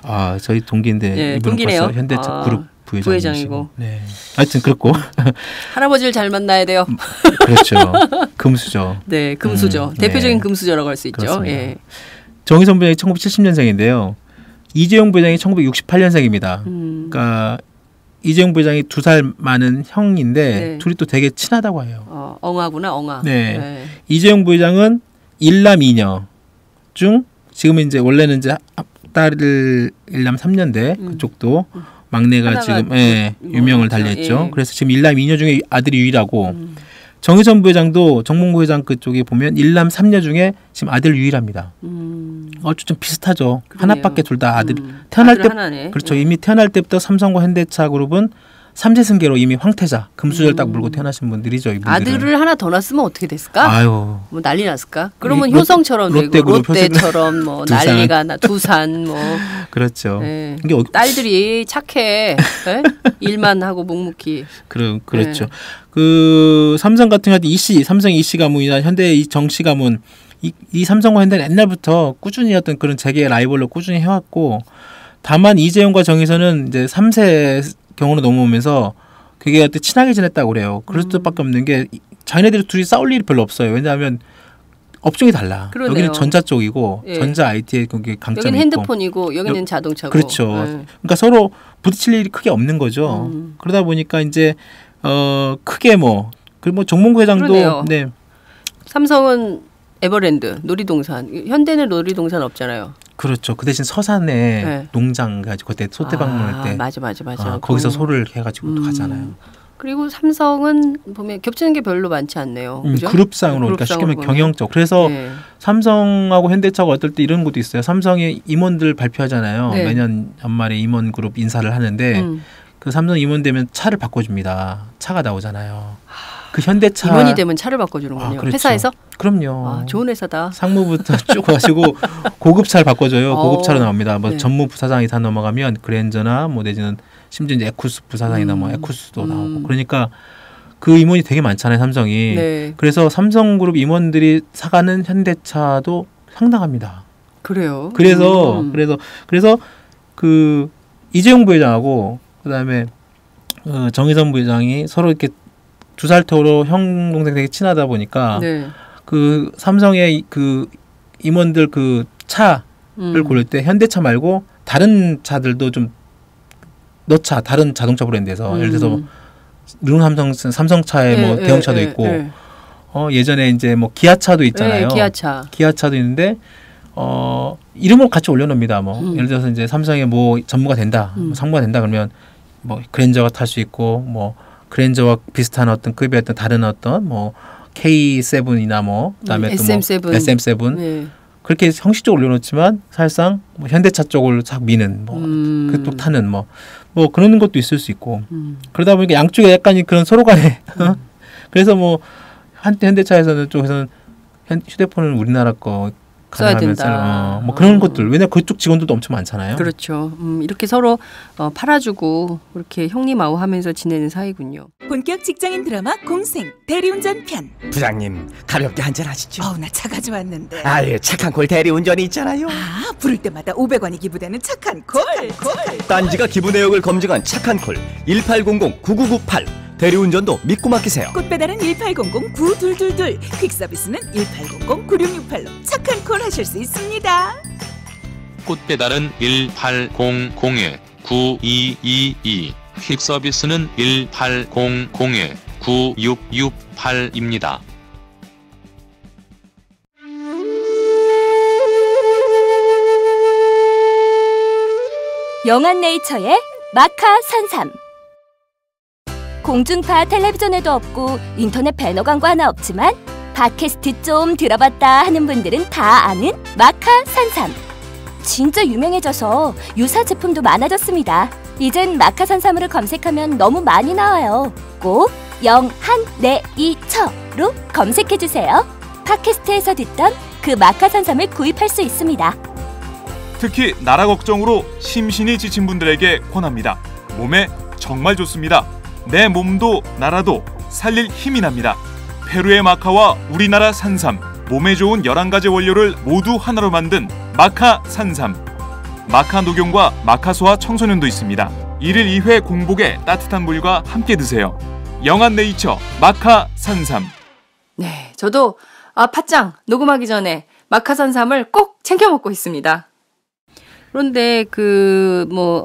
아, 저희 동기인데 예, 이분은 동기네요. 벌써 현대차 그룹 부회장이고. 네. 하여튼 그렇고 할아버지를 잘 만나야 돼요. 그렇죠. 금수저. 네, 금수저. 대표적인 네. 금수저라고 할 수 있죠. 그렇습니다. 예. 정의선 부회장이 1970년생인데요. 이재용 부회장이 1968년생입니다. 그러니까 이재용 부회장이 2살 많은 형인데 네. 둘이 또 되게 친하다고 해요. 엉아구나, 엉아. 네. 이재용 부회장은 일남 2녀 중 지금은 이제 원래는 이제 딸을 일남 3년대 그쪽도 막내가 지금 유명을 달리했죠. 예. 그래서 지금 일남 2녀 중에 아들이 유일하고 정의선 부회장도 정몽구 회장 그쪽에 보면 일남 3녀 중에 지금 아들 유일합니다. 좀 비슷하죠. 그러네요. 하나밖에 둘 다 아들 태어날 아들 때 하나네. 그렇죠. 이미 태어날 때부터 삼성과 현대차 그룹은 3세 승계로 이미 황태자 금수저를 딱 물고 태어나신 분들이죠. 이분들은. 아들을 하나 더 낳았으면 어떻게 됐을까? 아유. 뭐 난리 났을까? 그러면 롯- 효성처럼 되고 롯데그룹 롯데처럼 뭐 두산. 난리가 나 두산 뭐 그렇죠. 예. 이게 딸들이 착해. 예? 일만 하고 묵묵히. 그렇죠. 네. 그 삼성 같은 경우 삼성 이씨 가문이나 현대 이 정씨 가문 이 삼성과 현대는 옛날부터 꾸준히 어떤 그런 재계의 라이벌로 꾸준히 해왔고 다만 이재용과 정의선은 이제 3세 경우로 넘어오면서 그게 어떻게 친하게 지냈다고 그래요. 그럴 수밖에 없는 게 자기네들이 둘이 싸울 일이 별로 없어요. 왜냐하면 업종이 달라. 그러네요. 여기는 전자 쪽이고 예. 전자 IT에 그게 강점이 여기는 있고. 핸드폰이고 여기는 자동차고. 그렇죠. 예. 그러니까 서로 부딪힐 일이 크게 없는 거죠. 그러다 보니까 이제 크게 그리고 정몽구 회장도 그러네요. 네. 삼성은 에버랜드 놀이동산, 현대는 놀이동산 없잖아요. 그렇죠. 그 대신 서산에 네. 농장 가지고 그때 소떼 방문할 때 맞아. 거기서 소를 해가지고 또 가잖아요. 그리고 삼성은 보면 겹치는 게 별로 많지 않네요. 그죠? 그룹상으로 그러니까 쉽게 말하면 경영적. 그래서 네. 삼성하고 현대차가 어떨 때 이런 것도 있어요. 삼성의 임원들 발표하잖아요. 네. 매년 연말에 임원 그룹 인사를 하는데 그 삼성 임원 되면 차를 바꿔줍니다. 차가 나오잖아요. 그 현대차 임원이 되면 차를 바꿔주는군요. 그렇죠. 회사에서? 그럼요. 좋은 회사다. 상무부터 쭉 가시고 고급차를 바꿔줘요. 고급차로 나옵니다. 뭐 네. 전무 부사장이 다 넘어가면 그랜저나 뭐 내지는 심지어 이제 에쿠스 부사장이나 뭐 에쿠스도 나오고 그러니까 그 임원이 되게 많잖아요. 삼성이. 네. 그래서 삼성그룹 임원들이 사가는 현대차도 상당합니다. 그래요. 그래서 그 이재용 부회장하고 그다음에 정의선 부회장이 서로 이렇게 2살 터로 형 동생 되게 친하다 보니까 네. 그 삼성의 그 임원들 그 차를 고를 때 현대차 말고 다른 차들도 좀 넣자. 다른 자동차 브랜드에서 예를 들어서 르노 삼성차에 뭐 대형차도 있고 예전에 이제 뭐 기아차도 있잖아요. 기아차도 있는데 이름을 같이 올려놓습니다. 뭐 예를 들어서 이제 삼성의 뭐 전무가 된다, 뭐 상무가 된다 그러면 뭐 그랜저가 탈 수 있고 뭐 그랜저와 비슷한 어떤 급의 어떤 다른 어떤 뭐 K7이나 뭐 그다음에 또 뭐 SM7 네. 그렇게 형식적으로 올려놓지만 사실상 뭐 현대차 쪽을 싹 미는 뭐 그쪽 타는 뭐 그런 것도 있을 수 있고 그러다 보니까 양쪽에 약간 그런 서로 간에 그래서 뭐 한때 현대차에서는 쪽에서는 휴대폰은 우리나라 거 써야 된다. 뭐 그런 것들 왜냐면 그쪽 직원들도 엄청 많잖아요. 그렇죠. 이렇게 서로 팔아주고 이렇게 형님아우 하면서 지내는 사이군요. 본격 직장인 드라마 공생 대리운전 편. 부장님 가볍게 한잔 하시죠. 나 차 가져왔는데. 아예 착한 콜 대리운전이 있잖아요. 부를 때마다 500원이 기부되는 착한 콜. 딴지가 기부 내역을 검증한 착한 콜 1800-9998 대리운전도 믿고 맡기세요. 꽃배달은 1800-9222 퀵서비스는 1800-9668로 착한 콜 하실 수 있습니다. 꽃배달은 1800-9222 퀵서비스는 1800-9668입니다. 영한네이처의 마카 산삼. 공중파 텔레비전에도 없고 인터넷 배너 광고 하나 없지만 팟캐스트 좀 들어봤다 하는 분들은 다 아는 마카 산삼. 진짜 유명해져서 유사 제품도 많아졌습니다. 이젠 마카 산삼을 검색하면 너무 많이 나와요. 꼭 영한내이처로 검색해주세요. 팟캐스트에서 듣던 그 마카 산삼을 구입할 수 있습니다. 특히 나라 걱정으로 심신이 지친 분들에게 권합니다. 몸에 정말 좋습니다. 내 몸도 나라도 살릴 힘이 납니다. 페루의 마카와 우리나라 산삼, 몸에 좋은 11가지 원료를 모두 하나로 만든 마카 산삼. 마카 녹용과 마카 소화 청소년도 있습니다. 1일 2회 공복에 따뜻한 물과 함께 드세요. 영한네이처 마카 산삼. 네, 저도 팥짱 녹음하기 전에 마카 산삼을 꼭 챙겨 먹고 있습니다. 그런데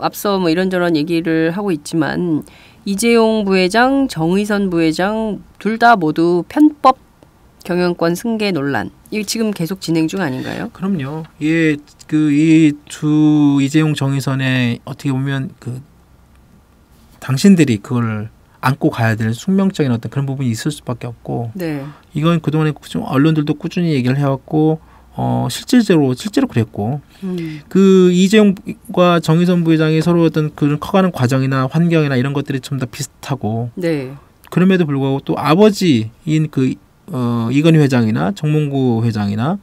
앞서 이런저런 얘기를 하고 있지만 이재용 부회장, 정의선 부회장 둘 다 모두 편법 경영권 승계 논란. 이게 지금 계속 진행 중 아닌가요? 그럼요. 이 두 이재용, 정의선의 어떻게 보면 당신들이 그걸 안고 가야 될 숙명적인 어떤 그런 부분이 있을 수밖에 없고. 네. 이건 그동안에 언론들도 꾸준히 얘기를 해왔고. 실제로 그랬고 그 이재용과 정의선 부회장이 서로 어떤 그런 커가는 과정이나 환경이나 이런 것들이 좀 더 비슷하고 그럼에도 불구하고 또 아버지인 이건희 회장이나 정몽구 회장이나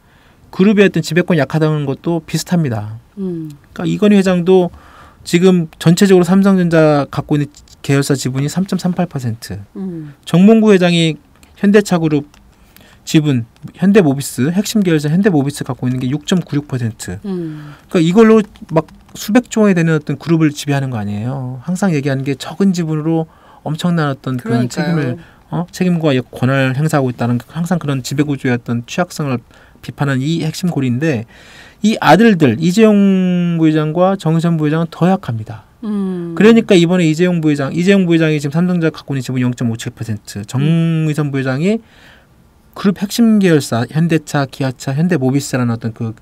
그룹의 어떤 지배권이 약하다는 것도 비슷합니다. 그러니까 이건희 회장도 지금 전체적으로 삼성전자 갖고 있는 계열사 지분이 3.38%, 정몽구 회장이 현대차그룹 지분, 현대모비스, 핵심 계열사 현대모비스 갖고 있는 게 6.96%. 그러니까 이걸로 막 수백조 원이 되는 어떤 그룹을 지배하는 거 아니에요. 항상 얘기하는 게 적은 지분으로 엄청난 어떤 그런 책임과 권한을 행사하고 있다는 항상 그런 지배구조의 어떤 취약성을 비판하는 이 핵심 고리인데 이 아들들 이재용 부회장과 정의선 부회장은 더 약합니다. 그러니까 이번에 이재용 부회장이 지금 삼성전자 갖고 있는 지분 0.57%, 정의선 부회장이 그룹 핵심 계열사 현대차, 기아차, 현대모비스라는 어떤 그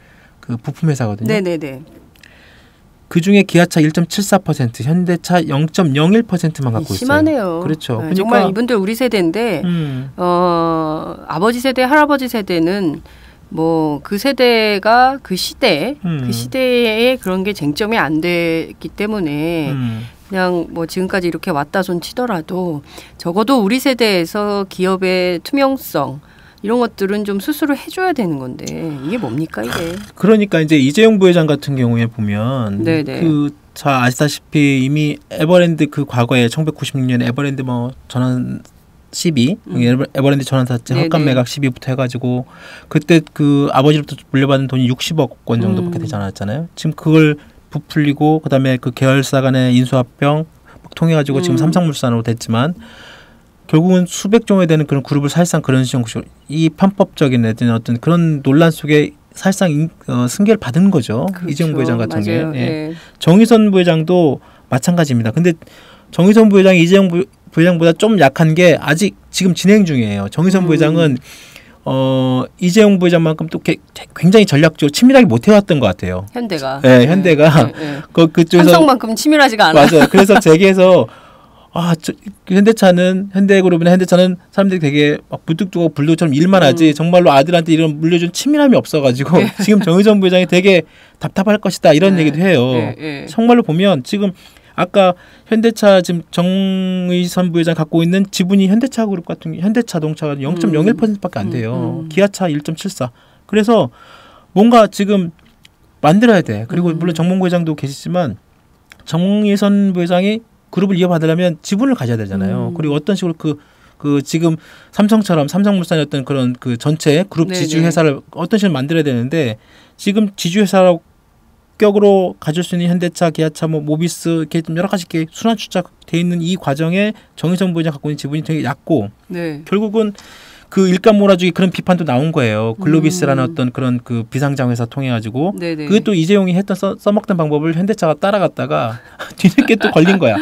부품 회사거든요. 네네네. 그 중에 기아차 1.74%, 현대차 0.01%만 갖고 있어요. 심하네요. 그렇죠. 네, 그러니까 정말 이분들 우리 세대인데 아버지 세대, 할아버지 세대는 그 세대가 그 시대, 그 시대에 그런 게 쟁점이 안 됐기 때문에. 그냥 지금까지 이렇게 왔다 손 치더라도 적어도 우리 세대에서 기업의 투명성 이런 것들은 좀 스스로 해줘야 되는 건데 이게 뭡니까 이게? 그러니까 이제 이재용 부회장 같은 경우에 보면 잘 아시다시피 이미 에버랜드 과거에 1996년에 에버랜드 전환 시비, 에버랜드 전환사채 헛간 매각 시비부터 해가지고 그때 아버지로부터 물려받은 돈이 60억 원 정도밖에 되지 않았잖아요. 지금 그걸 부풀리고 그다음에 그 계열사 간의 인수합병 통해 가지고 지금 삼성물산으로 됐지만 결국은 수백조 원이 되는 그런 그룹을 사실상 그런 식으로 이 편법적인 어떤 그런 논란 속에 사실상 승계를 받은 거죠. 그렇죠. 이재용 부회장 같은 경우에. 예. 정의선 부회장도 마찬가지입니다. 근데 정의선 부회장이 이재용 부회장보다 좀 약한 게 아직 지금 진행 중이에요. 정의선 부회장은 이재용 부회장만큼 또 굉장히 전략적으로 치밀하게 못 해왔던 것 같아요. 현대가. 네, 현대가. 그쪽에서 삼성만큼 치밀하지가 않아요. 맞아요. 그래서 재계에서 현대그룹이나 현대차는 사람들이 되게 막 부득두고 불도처럼 일만 하지 정말로 아들한테 이런 물려준 치밀함이 없어가지고 지금 정의선 부회장이 되게 답답할 것이다 이런 얘기도 해요. 정말로 보면 지금 아까 현대차 지금 정의선 부회장 갖고 있는 지분이 현대차 그룹 같은 현대자동차가 0.01%밖에 안 돼요. 기아차 1.74. 그래서 뭔가 지금 만들어야 돼. 그리고 물론 정몽구 회장도 계시지만 정의선 부회장이 그룹을 이어받으려면 지분을 가져야 되잖아요. 그리고 어떤 식으로 지금 삼성처럼 삼성물산의 어떤 그런 전체 그룹 지주 회사를 어떤 식으로 만들어야 되는데 지금 지주 회사로 격으로 가질 수 있는 현대차, 기아차, 모비스 이렇게 좀 여러 가지 이렇게 순환 출자돼 있는 이 과정에 정의선 부회장 갖고 있는 지분이 되게 얕고 결국은 그 일감 몰아주기 그런 비판도 나온 거예요. 글로비스라는 어떤 그런 비상장 회사 통해 가지고 그게 또 이재용이 했던 써먹던 방법을 현대차가 따라갔다가 뒤늦게 또 걸린 거야.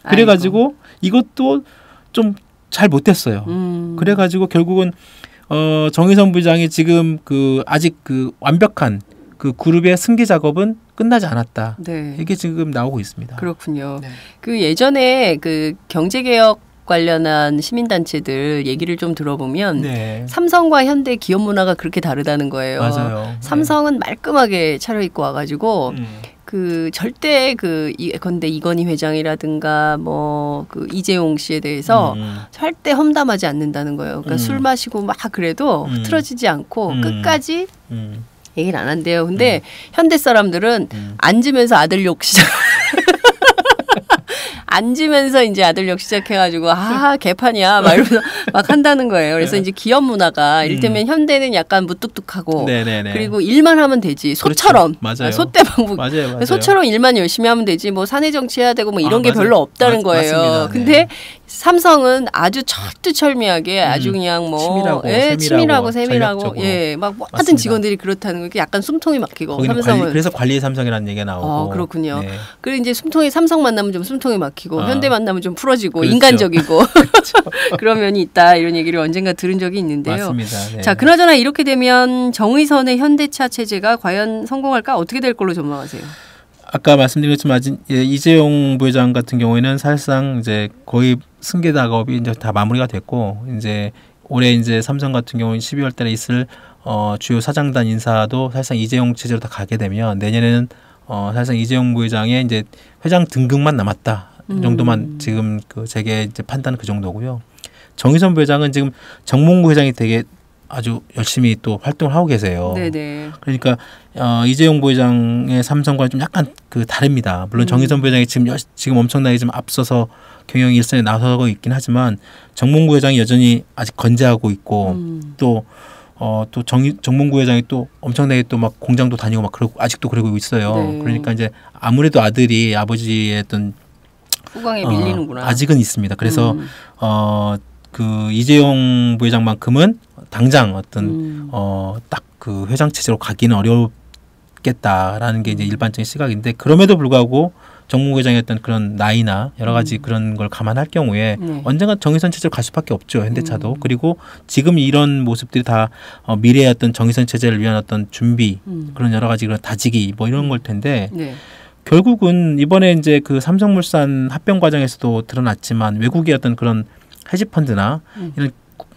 그래가지고 이것도 좀 잘 못됐어요. 그래가지고 결국은 정의선 부회장이 지금 아직 완벽한 그룹의 승계 작업은 끝나지 않았다. 네. 이게 지금 나오고 있습니다. 그렇군요. 그 예전에 그 경제개혁 관련한 시민단체들 얘기를 좀 들어보면 삼성과 현대 기업 문화가 그렇게 다르다는 거예요. 맞아요. 삼성은 말끔하게 차려입고 와가지고 그 절대 건대 이건희 회장이라든가 뭐 그 이재용 씨에 대해서 절대 험담하지 않는다는 거예요. 그러니까 술 마시고 막 그래도 흐트러지지 않고 끝까지 얘기를 안 한대요. 근데 현대 사람들은 앉으면서 아들 욕 시작. 앉으면서 이제 아들력 시작해가지고 개판이야 막 이러면서 막 한다는 거예요. 그래서 이제 기업 문화가 이를테면 현대는 약간 무뚝뚝하고 그리고 일만 하면 되지 소처럼 맞아요. 소떼방북 맞아요. 소처럼 일만 열심히 하면 되지 뭐 사내 정치해야 되고 뭐 이런 게 별로 없다는 거예요. 맞습니다. 근데 삼성은 아주 철두철미하게 아주 그냥 뭐 치밀하고 세밀하고 막 모든 직원들이 그렇다는 거 약간 숨통이 막히고 삼성은 그래서 관리의 삼성이라는 얘기가 나오고 그렇군요. 그리고 이제 삼성 만나면 좀 숨통이 막히고 현대 만나면 좀 풀어지고 그렇죠. 인간적이고 그런 면이 있다 이런 얘기를 언젠가 들은 적이 있는데요. 맞습니다. 자, 그나저나 이렇게 되면 정의선의 현대차 체제가 과연 성공할까? 어떻게 될 걸로 전망하세요? 아까 말씀드린 것처럼 이재용 부회장 같은 경우에는 사실상 이제 거의 승계 작업이 이제 다 마무리가 됐고 이제 올해 이제 삼성 같은 경우는 12월 달에 있을 주요 사장단 인사도 사실상 이재용 체제로 다 가게 되면 내년에는 사실상 이재용 부회장의 이제 회장 등극만 남았다 정도만 지금 제게 이제 판단은 그 정도고요. 정의선 부회장은 지금 정몽구 회장이 되게 아주 열심히 또 활동을 하고 계세요. 네네. 그러니까 이재용 부회장의 삼성과는 좀 약간 다릅니다. 물론 정의선 부회장이 지금 엄청나게 좀 앞서서 경영 일선에 나서고 있긴 하지만 정몽구 회장이 여전히 아직 건재하고 있고 또 정몽구 회장이 또 엄청나게 또 막 공장도 다니고 막 그러고 아직도 그러고 있어요. 네. 그러니까 이제 아무래도 아들이 아버지의 어떤 후광에 밀리는구나. 아직은 있습니다. 그래서 이재용 부회장만큼은 당장 어떤 딱 그 회장 체제로 가기는 어렵겠다라는 게 이제 일반적인 시각인데 그럼에도 불구하고 정몽구 회장의 어떤 그런 나이나 여러 가지 그런 걸 감안할 경우에 언젠가 정의선 체제로 갈 수밖에 없죠. 현대차도. 그리고 지금 이런 모습들이 다 미래의 어떤 정의선 체제를 위한 어떤 준비 그런 여러 가지 그런 다지기 뭐 이런 걸 텐데 결국은 이번에 이제 그 삼성물산 합병 과정에서도 드러났지만 외국의 어떤 그런 헤지펀드나 이런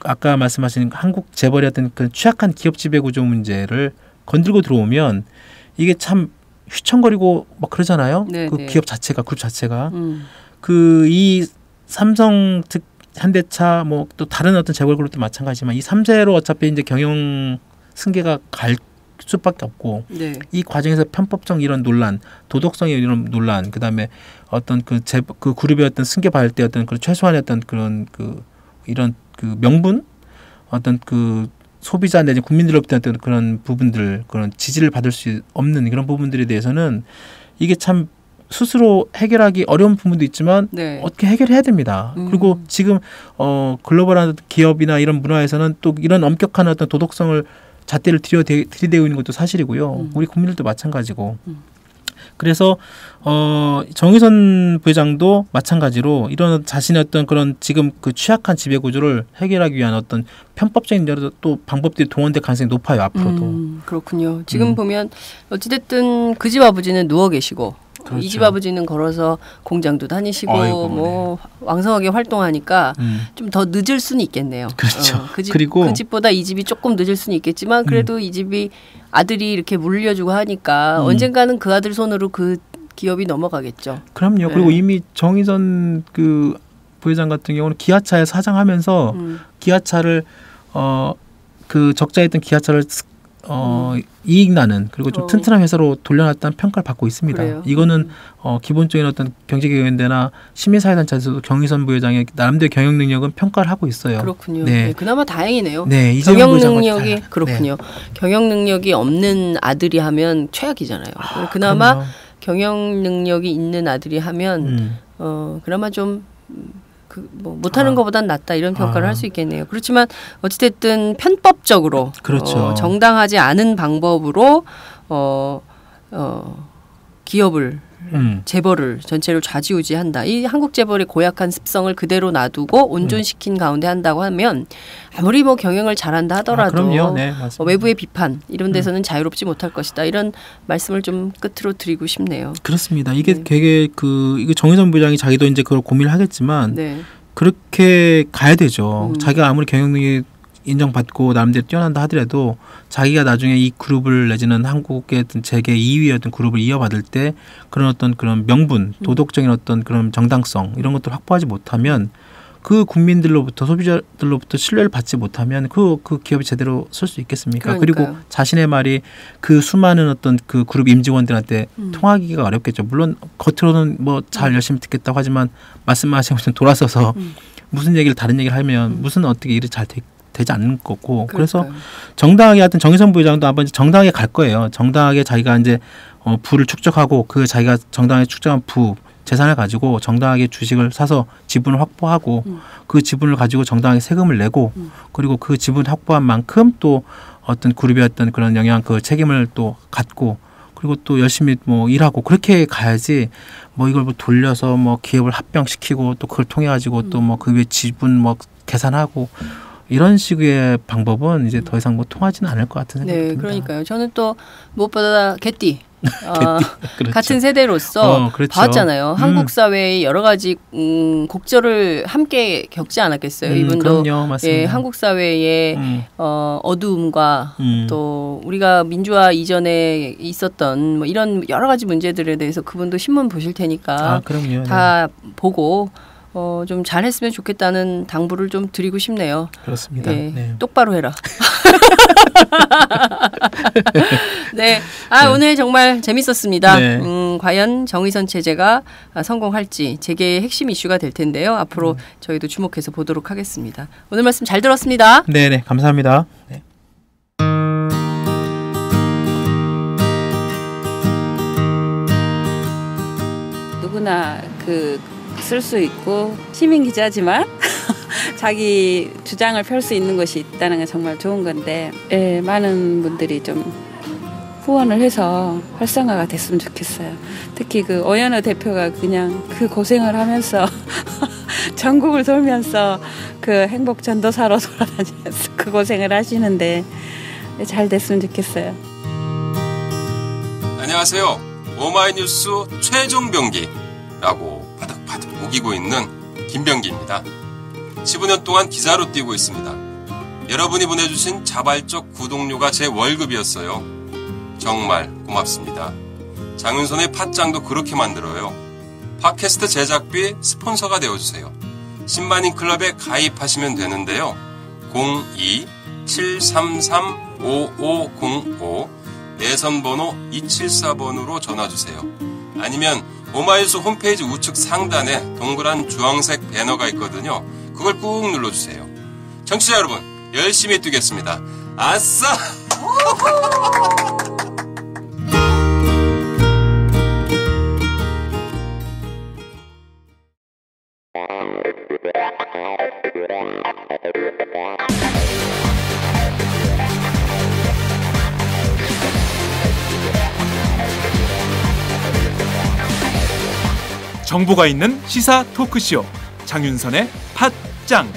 아까 말씀하신 한국 재벌의 어떤 그 취약한 기업 지배 구조 문제를 건들고 들어오면 이게 참 휘청거리고 막 그러잖아요. 그 기업 자체가 그룹 자체가 이 삼성 현대차 뭐 또 다른 어떤 재벌 그룹도 마찬가지지만 이 3세로 어차피 이제 경영 승계가 갈 수밖에 없고 이 과정에서 편법적 이런 논란, 도덕성의 이런 논란, 그다음에 어떤 그 그룹의 어떤 승계 받을 때 어떤 그 최소한의 어떤 그런 이런 명분, 어떤 소비자 내지 국민들로부터 어떤 그런 부분들, 그런 지지를 받을 수 없는 그런 부분들에 대해서는 이게 참 스스로 해결하기 어려운 부분도 있지만 어떻게 해결해야 됩니다. 그리고 지금 글로벌한 기업이나 이런 문화에서는 또 이런 엄격한 어떤 도덕성을 잣대를 들이대고 있는 것도 사실이고요. 우리 국민들도 마찬가지고. 그래서 정의선 부회장도 마찬가지로 이런 자신의 어떤 그런 지금 그 취약한 지배 구조를 해결하기 위한 어떤 편법적인 여러 또 방법들이 동원될 가능성이 높아요. 앞으로도. 그렇군요. 지금 보면 어찌됐든 그 집 아버지는 누워 계시고 이 집 아버지는 걸어서 공장도 다니시고 뭐 왕성하게 활동하니까 좀 더 늦을 수는 있겠네요. 그렇죠. 그 집보다 이 집이 조금 늦을 수는 있겠지만 그래도 이 집이 아들이 이렇게 물려주고 하니까 언젠가는 그 아들 손으로 그 기업이 넘어가겠죠. 그럼요. 그리고 이미 정의선 그 부회장 같은 경우는 기아차에 사장하면서 기아차를 그 적자했던 기아차를 이익 나는 그리고 좀 튼튼한 회사로 돌려놨다는 평가를 받고 있습니다. 그래요? 이거는 기본적인 어떤 경제개혁연대나 시민사회단체에서도 정의선 부회장의 나름대로 경영 능력은 평가를 하고 있어요. 그렇군요. 네, 그나마 다행이네요. 네, 경영 능력이 그렇군요. 경영 능력이 없는 아들이 하면 최악이잖아요. 그나마 그럼요. 경영 능력이 있는 아들이 하면 그나마 좀 못하는 것보단 낫다 이런 평가를 할 수 있겠네요. 그렇지만 어찌됐든 편법적으로 정당하지 않은 방법으로 기업을 재벌을 전체를 좌지우지한다. 이 한국 재벌의 고약한 습성을 그대로 놔두고 온전시킨 가운데 한다고 하면 아무리 뭐 경영을 잘한다 하더라도 네, 외부의 비판 이런 데서는 자유롭지 못할 것이다. 이런 말씀을 좀 끝으로 드리고 싶네요. 그렇습니다. 이게 되게 이게 정의선 부장이 자기도 이제 그걸 고민을 하겠지만 네. 그렇게 가야 되죠. 자기가 아무리 경영력이 인정받고 나름대로 뛰어난다 하더라도 자기가 나중에 이 그룹을 내지는 한국의 어떤 세계 2위의 어떤 그룹을 이어받을 때 그런 어떤 그런 명분, 도덕적인 어떤 그런 정당성 이런 것들을 확보하지 못하면 그 국민들로부터 소비자들로부터 신뢰를 받지 못하면 그 기업이 제대로 설 수 있겠습니까? 그러니까요. 그리고 자신의 말이 그 수많은 어떤 그 그룹 임직원들한테 통하기가 어렵겠죠. 물론 겉으로는 뭐 잘 열심히 듣겠다고 하지만 말씀하신 것처럼 돌아서서 무슨 얘기를 다른 얘기를 하면 무슨 어떻게 일이 잘 되지 않는 거고. 그래서 정당하게 하여튼 정의선 부회장도 아마 정당하게 갈 거예요. 정당하게 자기가 이제 부를 축적하고 그 자기가 정당하게 축적한 부 재산을 가지고 정당하게 주식을 사서 지분을 확보하고 그 지분을 가지고 정당하게 세금을 내고 그리고 그 지분을 확보한 만큼 또 어떤 그룹의 어떤 그런 영향 그 책임을 또 갖고 그리고 또 열심히 뭐 일하고 그렇게 가야지 뭐 이걸 뭐 돌려서 뭐 기업을 합병시키고 또 그걸 통해 가지고 또 뭐 그 위에 지분 뭐 계산하고 이런 식의 방법은 이제 더 이상 뭐 통하지는 않을 것 같은 생각이 듭니다. 그러니까요. 저는 또 무엇보다 개띠. 그렇죠. 같은 세대로서 그렇죠. 봤잖아요. 한국 사회의 여러 가지 곡절을 함께 겪지 않았겠어요. 이분도 그럼요, 맞습니다. 예, 한국 사회의 어두움과 또 우리가 민주화 이전에 있었던 뭐 이런 여러 가지 문제들에 대해서 그분도 신문 보실 테니까 그럼요. 다 보고 좀 잘했으면 좋겠다는 당부를 좀 드리고 싶네요. 그렇습니다. 예, 네. 똑바로 해라. 네. 오늘 정말 재밌었습니다. 네. 과연 정의선 체제가 성공할지 재계의 핵심 이슈가 될 텐데요. 앞으로 저희도 주목해서 보도록 하겠습니다. 오늘 말씀 잘 들었습니다. 네, 감사합니다. 네. 누구나 쓸 수 있고 시민 기자지만 자기 주장을 펼 수 있는 것이 있다는 게 정말 좋은 건데 많은 분들이 좀 후원을 해서 활성화가 됐으면 좋겠어요. 특히 오연호 대표가 그냥 그 고생을 하면서 전국을 돌면서 행복 전도사로 돌아다니면서 그 고생을 하시는데 잘 됐으면 좋겠어요. 안녕하세요. 오마이뉴스 최종 병기라고 바득바득 우기고 있는 김병기입니다. 15년 동안 기자로 뛰고 있습니다. 여러분이 보내주신 자발적 구독료가 제 월급이었어요. 정말 고맙습니다. 장윤선의 팟짱도 그렇게 만들어요. 팟캐스트 제작비 스폰서가 되어주세요. 10만인 클럽에 가입하시면 되는데요. 02-733-5505 내선번호 274번으로 전화주세요. 아니면 오마이뉴스 홈페이지 우측 상단에 동그란 주황색 배너가 있거든요. 그걸 꾹 눌러주세요. 청취자 여러분, 열심히 뛰겠습니다. 아싸! 정보가 있는 시사 토크쇼 장윤선의 팟짱.